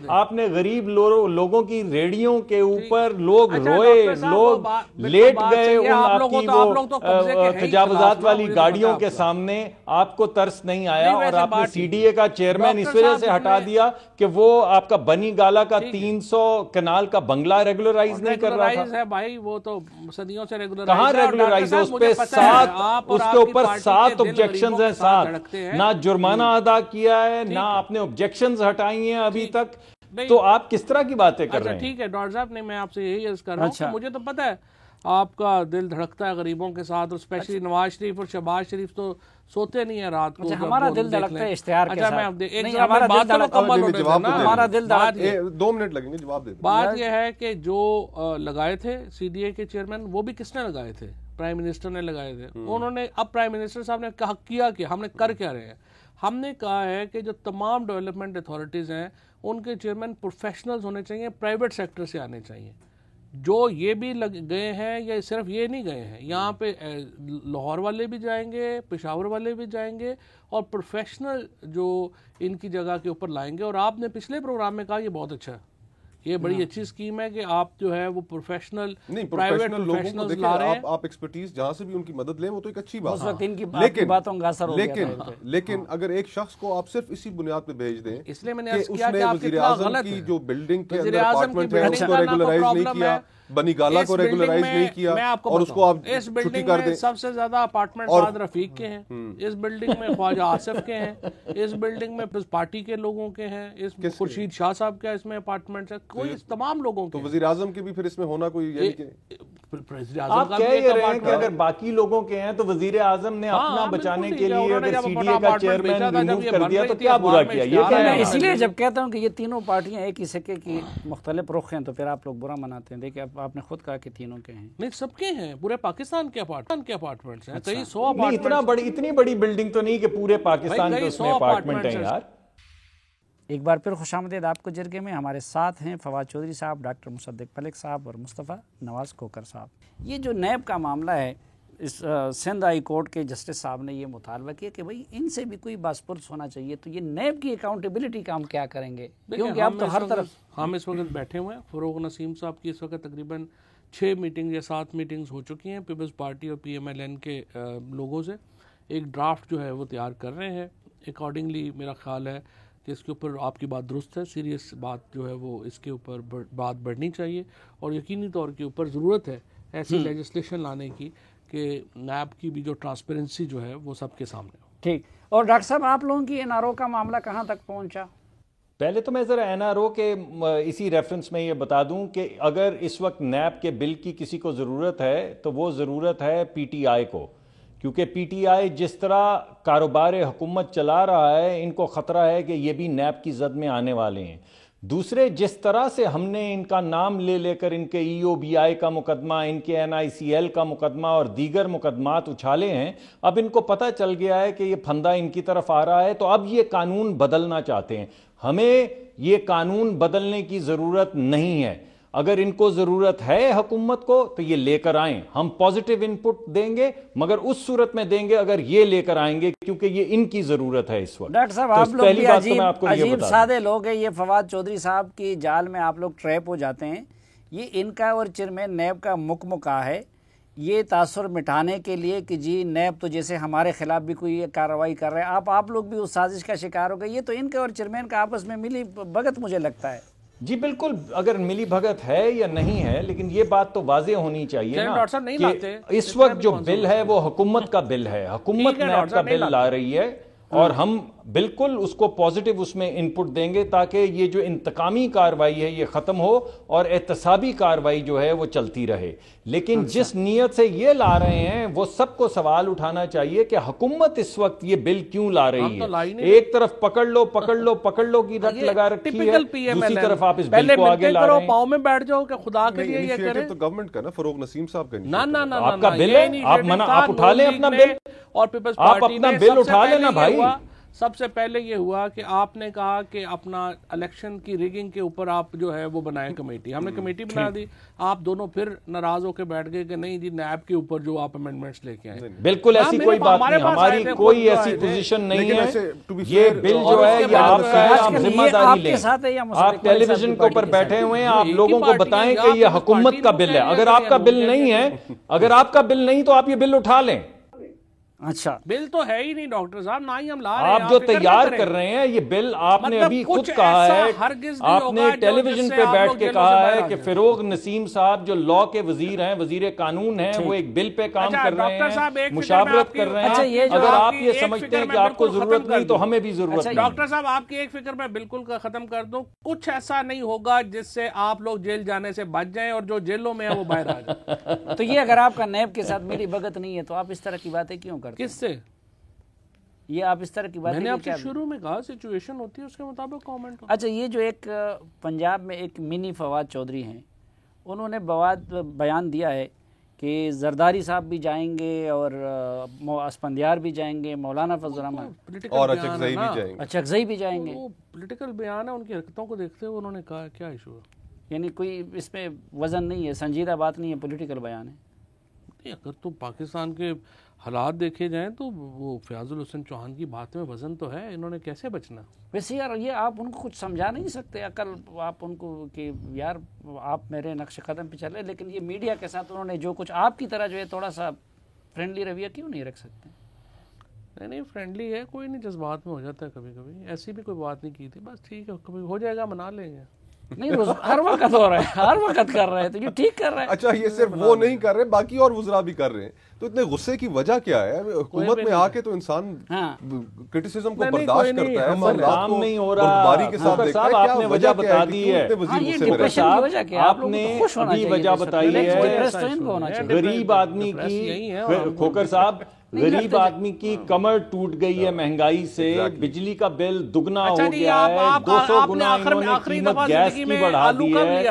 آپ نے غریب لوگوں کی ریڑیوں کے اوپر لوگ روئے، لوگ لیٹ گئے ان آپ کی وہ تجاوزات والی گاڑیوں کے سامنے. آپ کو ترس نہیں آیا اور آپ نے سی ڈی اے کا چیئرمین اس وجہ سے ہٹا دیا کہ وہ آپ کا بنی گالا کا 300 کنال کا بنگلہ ریگولرائز نہیں کر رہا تھا. بھائی وہ تو صدیوں سے ریگولرائز کہاں ریگولرائز ہے؟ اس پہ اس کے اوپر 7 آبجیکشنز ہیں، 7. نہ جرمانہ ادا کیا ہے، نہ آپ نے آبجیکشنز ہٹائی ہیں ابھی تک. تو آپ کس طرح کی باتیں کر رہے ہیں؟ ٹھیک ہے ڈاکٹر صاحب، نہیں میں آپ سے یہی عرض کر رہا ہوں کہ مجھے تو پتہ ہے آپ کا دل دھڑکتا ہے غریبوں کے ساتھ، اور اسپیشلی نواز شریف اور شہباز شریف تو سوتے نہیں ہیں رات کو. ہمارا دل دھڑکتا ہے اشتہار کے ساتھ. ہمارا دل دھڑکتا ہے. 2 منٹ لگیں گے جواب دے دیں. بات یہ ہے کہ جو لگائے تھے سی ڈی اے کے چیئرمین، وہ بھی کس نے لگائے تھے؟ پرائم منسٹر نے لگائے تھے. انہوں نے اب پرائم منسٹر صاحب نے کہا کیا کہ ہم نے کر کیا رہے ہیں. ہم نے کہا ہے کہ جو تمام ڈیولپمنٹ اتھارٹیز ہیں ان کے چیئرمین پروفیشنلز ہونے چاہیے، پرائیویٹ سیکٹر سے آنے چاہیے. جو یہ بھی گئے ہیں یا صرف یہ نہیں گئے ہیں، یہاں پہ لاہور والے بھی جائیں گے، پشاور والے بھی جائیں گے، اور پروفیشنل جو ان کی جگہ کے اوپر لائیں گے. اور آپ نے پچھلے پروگرام میں کہا یہ بہت اچھا ہے، یہ بڑی اچھی اسکیم ہے کہ آپ جو ہے وہ پروفیشنل پرائیویٹ پروفیشنلز لا رہے ہیں. آپ ایکسپرٹیز جہاں سے بھی ان کی مدد لیں وہ تو ایک اچھی بات ہے. لیکن اگر ایک شخص کو آپ صرف اسی بنیاد پہ بھیج دیں اس لیے میں نے کہ اس نے وزیر اعظم کی جو بلڈنگ کے اندر اپارٹمنٹ ہے اس کو ریگولرائز نہیں کیا، بنی گالا کو ریگولرائز نہیں کیا، اور اس کو آپ اس چھٹی بلڈنگ کر دیں. میں سب سے زیادہ اپارٹمنٹ سعد رفیق کے ہیں، اس بلڈنگ میں خواجہ آصف کے ہیں، اس بلڈنگ میں پارٹی کے لوگوں کے ہیں، اس خورشید شاہ صاحب کا اس میں اپارٹمنٹ ہے. کوئی تمام لوگوں تو وزیر اعظم کے بھی پھر اس میں ہونا کوئی یعنی کہ آپ کہہ رہے ہیں کہ اگر باقی لوگوں کے ہیں تو وزیر اعظم نے اپنا بچانے کے لیے اگر سی ڈی اے کا چیئرمین ریموو کر دیا تو کیا برا کیا؟ یہ کیا ہے؟ اس لیے جب کہتا ہوں کہ یہ تینوں پارٹیاں ایک ہی سکے کی مختلف رخ ہیں تو پھر آپ لوگ برا مناتے ہیں. دیکھیں آپ نے خود کہا کہ تینوں کے ہیں. نہیں سب کے ہیں، پورے پاکستان کے اپارٹمنٹس ہیں، کئی 100 اپارٹمنٹس. اتنی بڑی بلڈنگ تو نہیں کہ پورے پاکستان کے اس میں اپارٹمنٹ ہیں یار. ایک بار پھر خوش آمدید آپ کو جرگے میں. ہمارے ساتھ ہیں فواد چودھری صاحب، ڈاکٹر مصدق ملک صاحب اور مصطفیٰ نواز کوکر صاحب. یہ جو نیب کا معاملہ ہے، اس سندھ ہائی کورٹ کے جسٹس صاحب نے یہ مطالبہ کیا کہ بھئی ان سے بھی کوئی بازپرس ہونا چاہیے. تو یہ نیب کی اکاؤنٹیبلٹی کا ہم کیا کریں گے؟ کیونکہ اب تو ہر طرف ہم اس وقت بیٹھے ہوئے ہیں. فروغ نسیم صاحب کی اس وقت تقریباً 6 میٹنگ یا 7 میٹنگز ہو چکی ہیں پیپلز پارٹی اور پی ایم ایل این کے لوگوں سے. ایک ڈرافٹ جو ہے وہ تیار کر رہے ہیں. اکارڈنگلی میرا خیال ہے کہ اس کے اوپر آپ کی بات درست ہے, سیریس بات جو ہے وہ اس کے اوپر بات بڑھنی چاہیے, اور یقینی طور کے اوپر ضرورت ہے ایسی لیجسلیشن لانے کی کہ نیب کی بھی جو ٹرانسپیرنسی جو ہے وہ سب کے سامنے ہو. ٹھیک. اور ڈاکٹر صاحب آپ لوگوں کی این آر او کا معاملہ کہاں تک پہنچا؟ پہلے تو میں ذرا این آر او کے اسی ریفرنس میں یہ بتا دوں کہ اگر اس وقت نیب کے بل کی کسی کو ضرورت ہے تو وہ ضرورت ہے پی ٹی آئی کو, کیونکہ پی ٹی آئی جس طرح کاروبار حکومت چلا رہا ہے ان کو خطرہ ہے کہ یہ بھی نیب کی زد میں آنے والے ہیں. دوسرے, جس طرح سے ہم نے ان کا نام لے لے کر ان کے ای او بی آئی کا مقدمہ, ان کے این آئی سی ایل کا مقدمہ اور دیگر مقدمات اچھالے ہیں, اب ان کو پتہ چل گیا ہے کہ یہ پھندا ان کی طرف آ رہا ہے, تو اب یہ قانون بدلنا چاہتے ہیں. ہمیں یہ قانون بدلنے کی ضرورت نہیں ہے. اگر ان کو ضرورت ہے حکومت کو تو یہ لے کر آئیں, ہم پازیٹیو انپٹ دیں گے, مگر اس صورت میں دیں گے اگر یہ لے کر آئیں گے, کیونکہ یہ ان کی ضرورت ہے اس وقت. ڈاکٹر صاحب آپ لوگ بھی عجیب سادے لوگ ہیں, یہ فواد چودھری صاحب کی جال میں آپ لوگ ٹریپ ہو جاتے ہیں. یہ ان کا اور چیئرمین نیب کا مکمکا ہے, یہ تاثر مٹانے کے لیے کہ جی نیب تو جیسے ہمارے خلاف بھی کوئی کارروائی کر رہے ہیں, آپ لوگ بھی اس سازش کا شکار ہو گئے. یہ تو ان کے اور چیئرمین کا آپس میں ملی بھگت مجھے لگتا ہے. جی بالکل, اگر ملی بھگت ہے یا نہیں ہے, لیکن یہ بات تو واضح ہونی چاہیے نا کہ اس وقت جو بل ہے وہ حکومت کا بل ہے, حکومت نیب کا بل لا رہی ہے, اور ہم بالکل اس کو پازیٹیو اس میں انپٹ دیں گے تاکہ یہ جو انتقامی کاروائی ہے یہ ختم ہو اور احتسابی کاروائی جو ہے وہ چلتی رہے. لیکن جس نیت سے یہ لا رہے ہیں وہ سب کو سوال اٹھانا چاہیے کہ حکومت اس وقت یہ بل کیوں لا رہی ہے. ایک طرف پکڑ لو پکڑ لو پکڑ لو کی رٹ لگا رکھی ہے, دوسری طرف آپ اس بل کو آگے لا رہے ہیں. پاؤں میں بیٹھ جاؤ کہ خدا کے لیے یہ کریں. تو گورنمنٹ کا نا, فروغ نسیم صاحب کا نہ آپ کا بل ہے, آپ اٹھا لیں اپنا بل, اور پیپلز آپ پارٹی اپنا نے بل اٹھا لینا بھائی. سب سے پہلے یہ ہوا کہ آپ نے کہا کہ اپنا الیکشن کی ریگنگ کے اوپر آپ جو ہے وہ بنائیں کمیٹی, ہم نے کمیٹی بنا دی, آپ دونوں پھر ناراض ہو کے بیٹھ گئے کہ نہیں جی نیب کے اوپر جو آپ امینڈمنٹس لے کے آئے. بالکل ایسی کوئی بات نہیں, ہماری کوئی ایسی پوزیشن نہیں ہے. یہ بل جو ہے یہ آپ کا ہے, آپ ذمہ داری لیں. آپ ٹیلی ویژن کے اوپر بیٹھے ہوئے ہیں, آپ لوگوں کو بتائیں کہ یہ حکومت کا بل ہے. اگر آپ کا بل نہیں ہے, اگر آپ کا بل نہیں تو آپ یہ بل اٹھا لیں. اچھا بل تو ہے ہی نہیں ڈاکٹر صاحب, نہ ہی ہم لا رہے ہیں. آپ جو تیار کر رہے ہیں یہ بل, آپ نے ابھی خود کہا ہے, آپ نے ٹیلی ویژن پہ بیٹھ کے کہا ہے کہ فروغ نسیم صاحب جو لاء کے وزیر ہیں, وزیر قانون ہیں, وہ ایک بل پہ کام کر رہے ہیں, مشاورت کر رہے ہیں. اگر آپ یہ سمجھتے ہیں کہ آپ کو ضرورت نہیں تو ہمیں بھی ضرورت نہیں. ڈاکٹر صاحب آپ کی ایک فکر میں بالکل ختم کر دوں, کچھ ایسا نہیں ہوگا جس سے آپ لوگ جیل جانے سے بچ جائیں اور جو جیلوں میں ہیں وہ باہر آ جائیں. تو یہ اگر آپ کا نیب کے ساتھ میری بھگت نہیں ہے تو آپ اس طرح کی باتیں کیوں کرتے ہیں؟ کس سے؟ یہ آپ اس طرح کی باتیں, میں نے آپ سے شروع میں کہا سچویشن ہوتی ہے اس کے مطابق کامنٹ. اچھا, یہ جو ایک پنجاب میں ایک منی فواد چودھری ہیں, انہوں نے بیان دیا ہے کہ زرداری صاحب بھی جائیں گے اور اسپندیار بھی جائیں گے, مولانا فضل الرحمان اور اچکزئی بھی جائیں گے. وہ پولیٹیکل بیان ہے, ان کی حرکتوں کو دیکھتے ہوئے انہوں نے کہا کیا ایشو ہے. یعنی کوئی اس میں وزن نہیں ہے, سنجیدہ بات نہیں ہے, پولیٹیکل بیان ہے. اگر تو پاکستان کے حالات دیکھے جائیں تو وہ فیاض الحسن چوہان کی بات میں وزن تو ہے, انہوں نے کیسے بچنا. ویسے یار یہ آپ ان کو کچھ سمجھا نہیں سکتے عقل, آپ ان کو کہ یار آپ میرے نقش قدم پہ چلے, لیکن یہ میڈیا کے ساتھ انہوں نے جو کچھ آپ کی طرح جو ہے تھوڑا سا فرینڈلی رویہ کیوں نہیں رکھ سکتے؟ نہیں فرینڈلی ہے, کوئی نہیں, جذبات میں ہو جاتا ہے کبھی کبھی, ایسی بھی کوئی بات نہیں کی تھی, بس ٹھیک ہے کبھی ہو جائے گا منا لیں گے. نہیں ہر وقت ہو رہا ہے, ہر وقت کر رہے ہیں, تو یہ ٹھیک کر رہے ہیں. اچھا یہ صرف وہ نہیں کر رہے, باقی اور وزراء بھی کر رہے ہیں, تو اتنے غصے کی وجہ کیا ہے؟ حکومت میں آ کے تو انسان کرٹیسزم کو برداشت کرتا ہے, کام نہیں ہو رہا. صاحب آپ نے وجہ بتا دی ہے, آپ نے ابھی وجہ بتائی ہے. غریب آدمی کی, کھوکر صاحب غریب آدمی کی کمر ٹوٹ گئی ہے مہنگائی سے, بجلی کا بل دگنا ہو گیا ہے, 200 گنا انہوں نے قیمت گیس کی بڑھا دی ہے,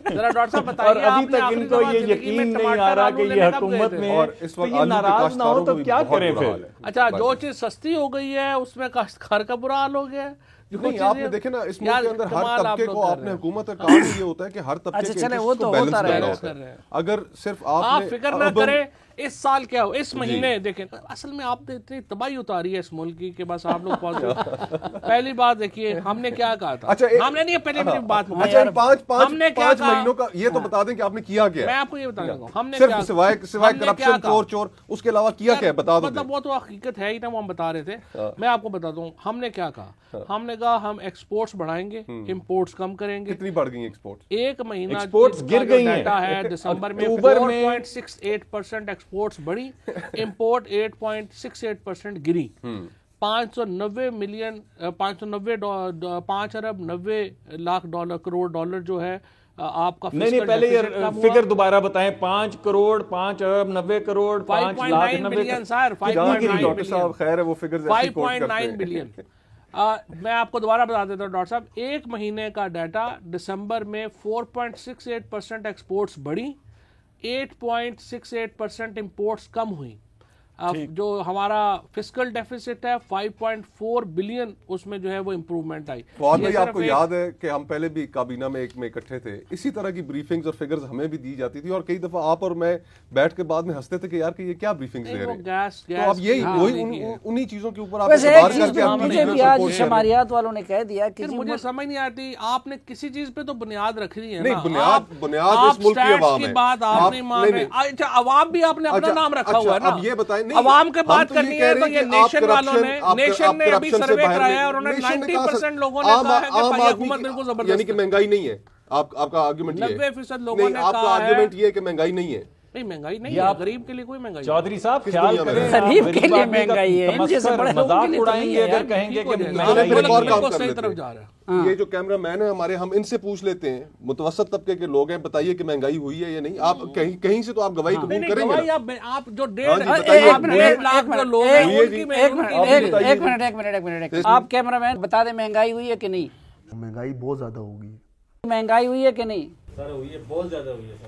اور ابھی تک ان کو یہ یقین نہیں آ رہا کہ یہ حکومت میں ہے. تو یہ ناراض نہ ہو تو کیا کریں پھر؟ اچھا جو چیز سستی ہو گئی ہے اس میں کاشتکار کا برا حال ہو گیا ہے, نہیں آپ نے دیکھے نا اس ملک کے اندر ہر طبقے کو آپ نے حکومت کا کام یہ ہوتا ہے کہ ہر طبقے کے انٹرسٹ کو بیلنس کرنا ہوتا ہے. اگر صرف آپ فکر نہ کریں اس سال کیا ہو اس مہینے دیکھیں اصل میں آپ نے اتنی تباہی اتاری ہے اس ملک کی کہ بس آپ لوگ پہلی بات دیکھیے ہم نے کیا کہا تھا. ہم نے نہیں پہلے بات ہم نے 5 مہینوں کا یہ تو بتا دیں کہ آپ نے کیا کیا. میں آپ کو یہ بتانا چاہتا ہوں ہم نے صرف سوائے کرپشن چور اس کے علاوہ کیا کیا بتا دو. مطلب وہ تو حقیقت ہے ہی نا وہ ہم بتا رہے تھے. میں آپ کو بتا دوں ہم نے کیا کہا. ہم نے کہا ہم ایکسپورٹس بڑھائیں گے امپورٹس کم کریں گے. کتنی بڑھ گئی ایکسپورٹ؟ ایک مہینہ ایکسپورٹس گر گئی ہیں. ڈیٹا ہے دسمبر میں 4.68% ایکسپورٹس بڑھی, امپورٹ 8.68% گری. 5 ارب 90 لاکھ کروڑ ڈالر جو ہے آپ کا نہیں پہلے یہ فگر دوبارہ بتائیں. 5 کروڑ 5 ارب 90 کروڑ 5 لاکھ 90 بلین سر 5.9 بلین. میں آپ کو دوبارہ بتا دیتا ہوں ڈاکٹر صاحب, ایک مہینے کا ڈیٹا دسمبر میں 4.68% ایکسپورٹس بڑھی, 8.68% امپورٹس کم ہوئی. جو ہمارا فسکل ڈیفیسٹ ہے 5.4 بلین اس میں جو ہے وہ امپروومنٹ آئی. فواد بھائی آپ کو یاد ہے کہ ہم پہلے بھی کابینہ میں ایک میں اکٹھے تھے, اسی طرح کی بریفنگز اور فگرز ہمیں بھی دی جاتی تھی اور کئی دفعہ آپ اور میں بیٹھ کے بعد میں ہنستے تھے کہ یار کہ یہ کیا بریفنگز دے رہے ہیں. تو اب یہی وہی انہی چیزوں کے اوپر آپ اعتبار کر کے آج شماریات والوں نے کہہ دیا کہ مجھے سمجھ نہیں آتی آپ نے کسی چیز پہ تو بنیاد رکھنی ہے. نہیں بنیاد اس ملک کی عوام ہے. بات آپ نہیں مان رہے. اچھا عوام بھی آپ نے اپنا نام رکھا ہوا ہے نا. اب یہ بتائیں عوام کے بات کرنی ہے تو یہ نیشن والوں نے نیشن نے ابھی سروے کرایا ہے اور انہوں نے 90% لوگوں نے کہا ہے کہ بھائی حکومت بالکل زبردست, یعنی کہ مہنگائی نہیں ہے. آپ کا آرگومنٹ یہ ہے 90% لوگوں نے آپ کا کہا ہے آرگومنٹ یہ ہے کہ مہنگائی نہیں ہے. نہیں مہنگائی نہیں ہے, غریب کے لیے کوئی مہنگائی. چودھری صاحب خیال کریں غریب کے لیے مہنگائی ہے, جیسے بڑے لوگوں کے لیے مذاق اڑائیں گے اگر کہیں گے کہ صحیح طرف جا رہا ہے. یہ جو کیمرہ مین ہے ہمارے, ہم ان سے پوچھ لیتے ہیں متوسط طبقے کے لوگ ہیں, بتائیے کہ مہنگائی ہوئی ہے یا نہیں. آپ کہیں سے تو آپ گواہی قبول کریں گے. آپ جو 1.5 لاکھ جو لوگ ہیں ایک منٹ آپ کیمرہ مین بتا دیں مہنگائی ہوئی ہے کہ نہیں. مہنگائی بہت زیادہ ہوگی. مہنگائی ہوئی ہے کہ نہیں سر؟ ہوئی ہے, بہت زیادہ ہوئی ہے سر.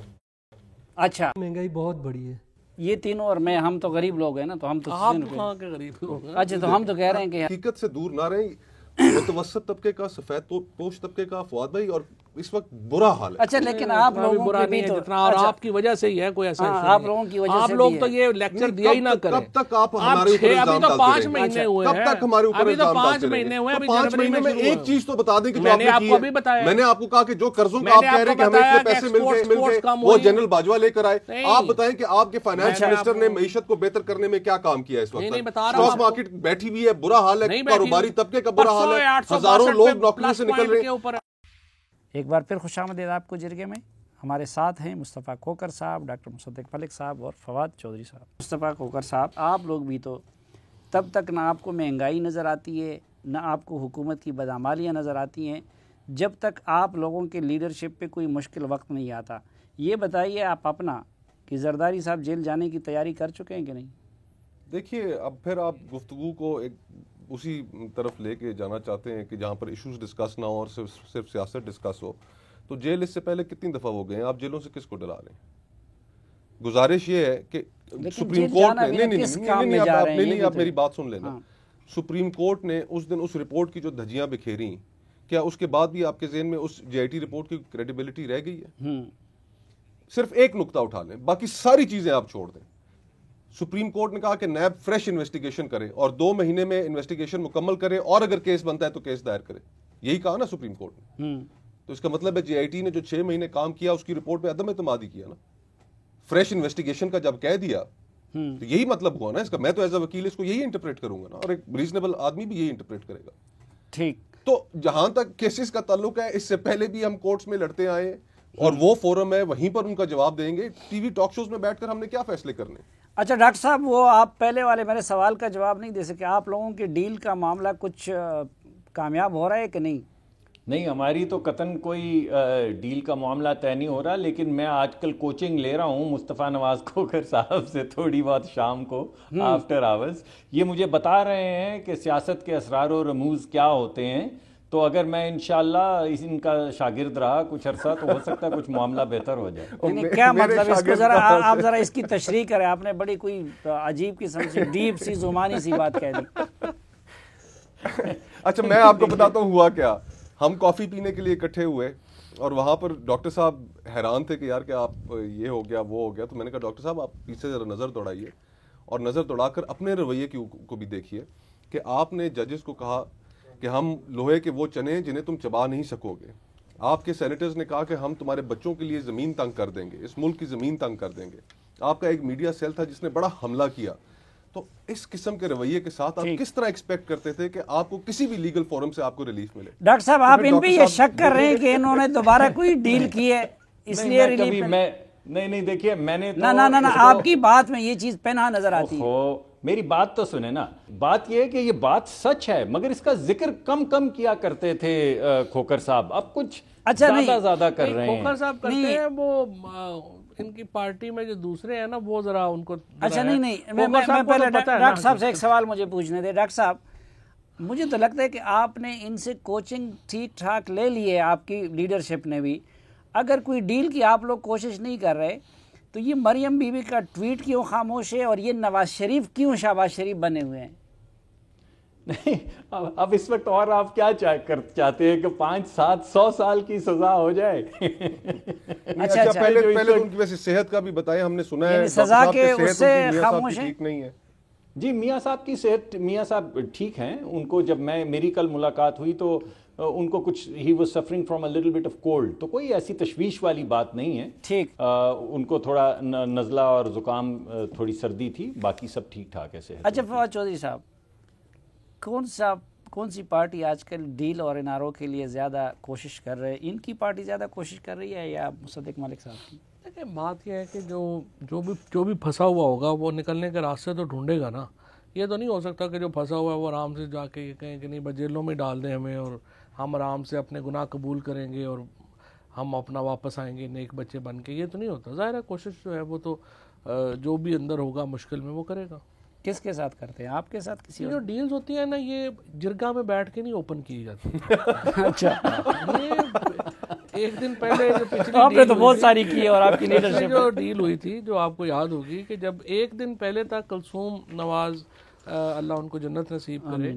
اچھا مہنگائی بہت بڑی ہے. یہ تینوں اور میں ہم تو غریب لوگ ہیں نا, تو ہم تو کہاں کے غریب لوگ ہیں. اچھا تو ہم تو کہہ رہے ہیں کہ حقیقت سے دور نہ رہیں. متوسط طبقے کا, سفید پوش طبقے کا فواد بھائی اور اس وقت برا حال ہے. اچھا لیکن آپ لوگوں برا نہیں ہے جتنا, اور آپ کی وجہ سے ہی ہے, کوئی ایسا آپ لوگوں کی وجہ سے. آپ لوگ تو یہ لیکچر دیا ہی نہ کریں. کب تک آپ ہمارے اوپر الزام ڈالتے رہیں؟ 5 مہینے ہوئے ہیں. کب تک ہمارے اوپر الزام ڈالتے رہیں؟ 5 مہینے میں ایک چیز تو بتا دیں کہ جو آپ نے کی ہے. میں نے آپ کو کہا کہ جو قرضوں کا آپ کہہ رہے ہیں کہ ہمیں اتنے پیسے مل گئے وہ جنرل باجوہ لے کر آئے. آپ بتائیں کہ آپ کے فائنانس منسٹر نے معیشت کو بہتر کرنے میں کیا کام کیا اس وقت. اسٹاک مارکیٹ بیٹھی ہوئی ہے, برا حال ہے, کاروباری طبقے کا برا حال ہے, ہزاروں لوگ نوکریوں سے نکل رہے ہیں. ایک بار پھر خوش آمدید آپ کو جرگے میں. ہمارے ساتھ ہیں مصطفیٰ کوکر صاحب, ڈاکٹر مصدق ملک صاحب اور فواد چودھری صاحب. مصطفیٰ کوکر صاحب, آپ لوگ بھی تو تب تک نہ آپ کو مہنگائی نظر آتی ہے نہ آپ کو حکومت کی بدعمالیاں نظر آتی ہیں جب تک آپ لوگوں کے لیڈرشپ پہ کوئی مشکل وقت نہیں آتا. یہ بتائیے آپ اپنا کہ زرداری صاحب جیل جانے کی تیاری کر چکے ہیں کہ نہیں؟ دیکھیے اب پھر آپ گفتگو کو ایک اسی طرف لے کے جانا چاہتے ہیں کہ جہاں پر ایشوز ڈسکس نہ ہو اور صرف سیاست ڈسکس ہو. تو جیل اس سے پہلے کتنی دفعہ ہو گئے ہیں, آپ جیلوں سے کس کو ڈلا رہے ہیں؟ گزارش یہ ہے کہ سپریم کورٹ نے نہیں آپ میری بات سن لینا. سپریم کورٹ نے اس دن اس رپورٹ کی جو دھجیاں بکھیری, کیا اس کے بعد بھی آپ کے ذہن میں اس جے آئی ٹی رپورٹ کی کریڈیبلٹی رہ گئی ہے؟ صرف ایک نقطہ اٹھا لیں, باقی ساری چیزیں آپ چھوڑ دیں. سپریم کورٹ نے کہا کہ نیب فریش انویسٹیگیشن کرے اور 2 مہینے میں انویسٹیگیشن مکمل کرے اور اگر کیس بنتا ہے تو کیس دائر کرے. یہی کہا نا سپریم کورٹ نے. تو اس کا مطلب ہے جے آئی ٹی نے جو 6 مہینے کام کیا اس کی رپورٹ پہ عدم اعتمادی کیا نا. فریش انویسٹیگیشن کا جب کہہ دیا تو یہی مطلب ہوا نا اس کا. میں تو ایز اے وکیل اس کو یہی انٹرپریٹ کروں گا نا, اور ایک ریزنیبل آدمی بھی یہی انٹرپریٹ کرے گا. ٹھیک. تو جہاں تک کیسز کا تعلق ہے, اس سے پہلے بھی ہم کورٹس میں لڑتے آئے اور وہ فورم ہے, وہیں پر ان کا جواب دیں گے. ٹی وی ٹاک شوز میں بیٹھ کر ہم نے کیا فیصلے کرنے. اچھا ڈاکٹر صاحب, وہ آپ پہلے والے میرے سوال کا جواب نہیں دے سکے. آپ لوگوں کے ڈیل کا معاملہ کچھ کامیاب ہو رہا ہے کہ نہیں؟ نہیں, ہماری تو قطن کوئی ڈیل کا معاملہ طے نہیں ہو رہا, لیکن میں آج کل کوچنگ لے رہا ہوں مصطفیٰ نواز کوکر صاحب سے تھوڑی بہت شام کو آفٹر آورز. یہ مجھے بتا رہے ہیں کہ سیاست کے اسرار و رموز کیا ہوتے ہیں. تو اگر میں انشاءاللہ ان کا شاگرد رہا کچھ عرصہ تو ہو سکتا ہے کچھ معاملہ بہتر ہو جائے. کیا مطلب اس کو آپ ذرا اس کی تشریح کریں. آپ نے بڑی کوئی عجیب قسم سے ڈیپ سی زمانی سی بات کہہ دی. اچھا میں آپ کو بتاتا ہوں ہوا کیا. ہم کافی پینے کے لیے اکٹھے ہوئے اور وہاں پر ڈاکٹر صاحب حیران تھے کہ یار کہ آپ یہ ہو گیا وہ ہو گیا. تو میں نے کہا ڈاکٹر صاحب آپ پیچھے ذرا نظر دوڑائیے اور نظر دوڑا کر اپنے رویے کو بھی دیکھیے کہ آپ نے ججز کو کہا کہ ہم لوہے کے وہ چنے جنہیں تم چبا نہیں سکو گے. آپ کے سینیٹرز نے کہا کہ ہم تمہارے بچوں کے لیے زمین تنگ کر دیں گے, اس ملک کی زمین تنگ کر دیں گے. آپ کا ایک میڈیا سیل تھا جس نے بڑا حملہ کیا. تو اس قسم کے رویے کے ساتھ آپ کس طرح ایکسپیکٹ کرتے تھے کہ آپ کو کسی بھی لیگل فورم سے آپ کو ریلیف ملے؟ ڈاکٹر صاحب آپ ان پہ یہ شک کر رہے ہیں کہ انہوں نے دوبارہ کوئی ڈیل کی ہے اس لیے ریلیف؟ نہیں دیکھیے میں نے نہ آپ کی بات میں یہ چیز پنہا نظر آتی ہے. میری بات تو سنیں نا. بات یہ ہے کہ یہ بات سچ ہے مگر اس کا ذکر کم کیا کرتے تھے کھوکر صاحب. اب کچھ زیادہ کر رہے ہیں. کھوکر صاحب کرتے ہیں وہ ان کی پارٹی میں جو دوسرے ہیں نا وہ ذرا ان کو اچھا نہیں میں پہلے ڈاکٹر صاحب سے ایک سوال مجھے پوچھنے دے. ڈاکٹر صاحب مجھے تو لگتا ہے کہ آپ نے ان سے کوچنگ ٹھیک ٹھاک لے لی ہے, آپ کی لیڈرشپ نے بھی. اگر کوئی ڈیل کی آپ لوگ کوشش نہیں کر رہے تو یہ مریم بی بی کا ٹویٹ کیوں خاموش ہے اور یہ نواز شریف کیوں شہباز شریف بنے ہوئے ہیں؟ نہیں اب اس وقت اور آپ کیا چاہتے ہیں کہ 500-700 سال کی سزا ہو جائے؟ اچھا پہلے ان کی ویسے صحت کا بھی بتائیں. ہم نے سنا ہے سزا کے اس سے خاموش ہیں. ٹھیک نہیں ہے جی. میاں صاحب کی صحت, میاں صاحب ٹھیک ہیں. ان کو جب میری کل ملاقات ہوئی تو ان کو کچھ ہی was suffering from a little bit of cold. تو کوئی ایسی تشویش والی بات نہیں ہے. ٹھیک. ان کو تھوڑا نزلہ اور زکام, تھوڑی سردی تھی, باقی سب ٹھیک ٹھاک ہے صحت. اچھا فواد چودھری صاحب کون سی پارٹی آج کل ڈیل اور این آر او کے لیے زیادہ کوشش کر رہے ہیں؟ ان کی پارٹی زیادہ کوشش کر رہی ہے یا مصدق ملک صاحب کی؟ دیکھیں بات یہ ہے کہ جو بھی پھنسا ہوا ہوگا وہ نکلنے کے راستے تو ڈھونڈے گا نا. یہ تو نہیں ہو سکتا کہ جو پھنسا ہوا ہے وہ آرام سے جا کے یہ کہیں کہ نہیں بس جیلوں میں ڈال دیں ہمیں اور ہم آرام سے اپنے گناہ قبول کریں گے اور ہم اپنا واپس آئیں گے نیک بچے بن کے. یہ تو نہیں ہوتا. ظاہر ہے کوشش جو ہے وہ تو جو بھی اندر ہوگا مشکل میں وہ کرے گا. کس کے ساتھ کرتے ہیں؟ آپ کے ساتھ کسی جو ڈیلز ہوتی ہیں نا یہ جرگہ میں بیٹھ کے نہیں اوپن کی جاتی. اچھا ایک دن پہلے جو پچھلی آپ نے تو بہت ساری کی اور آپ کی لیڈرشپ جو ڈیل ہوئی تھی جو آپ کو یاد ہوگی کہ جب ایک دن پہلے تک کلثوم نواز اللہ ان کو جنت نصیب کرے,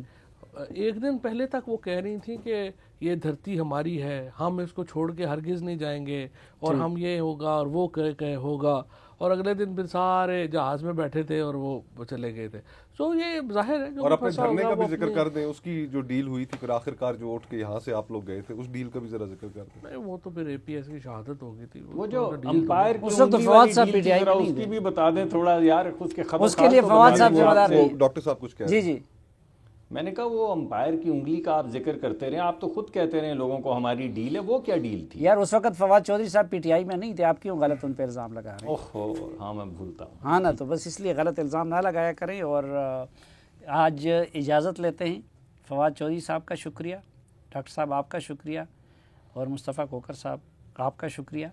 ایک دن پہلے تک وہ کہہ رہی تھیں کہ یہ دھرتی ہماری ہے, ہم اس کو چھوڑ کے ہرگز نہیں جائیں گے اور ہم یہ ہوگا اور وہ کہ ہوگا, اور اگلے دن پھر سارے جہاز میں بیٹھے تھے اور وہ چلے گئے تھے. سو یہ ظاہر ہے. اور اپنے دھرنے کا بھی ذکر کر دیں, اس کی جو ڈیل ہوئی تھی پھر آخر کار جو اٹھ کے یہاں سے آپ لوگ گئے تھے اس ڈیل کا بھی ذرا ذکر کر دیں. وہ تو پھر اے پی ایس کی شہادت ہو گئی تھی. وہ جو امپائر اس وقت فواد صاحب پی ٹی آئی اس کی بھی بتا دیں تھوڑا یار, اس کے لیے فواد صاحب ذمہ دار نہیں. ڈاکٹر صاحب کچھ کہہ رہے ہیں. جی میں نے کہا وہ امپائر کی انگلی کا آپ ذکر کرتے رہے, آپ تو خود کہتے رہے لوگوں کو ہماری ڈیل ہے. وہ کیا ڈیل تھی یار؟ اس وقت فواد چودھری صاحب پی ٹی آئی میں نہیں تھے, آپ کیوں غلط ان پہ الزام لگا رہے ہیں؟ اوہو ہاں میں بھولتا ہوں. ہاں نا, تو بس اس لیے غلط الزام نہ لگایا کریں. اور آج اجازت لیتے ہیں. فواد چودھری صاحب کا شکریہ, ڈاکٹر صاحب آپ کا شکریہ, اور مصطفیٰ کھوکر صاحب آپ کا شکریہ.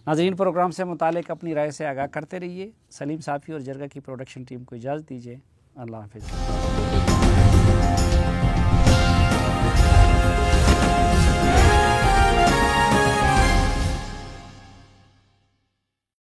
ناظرین پروگرام سے متعلق اپنی رائے سے آگاہ کرتے رہیے. سلیم صافی اور جرگہ کی پروڈکشن ٹیم کو اجازت دیجیے. اللہ حافظ.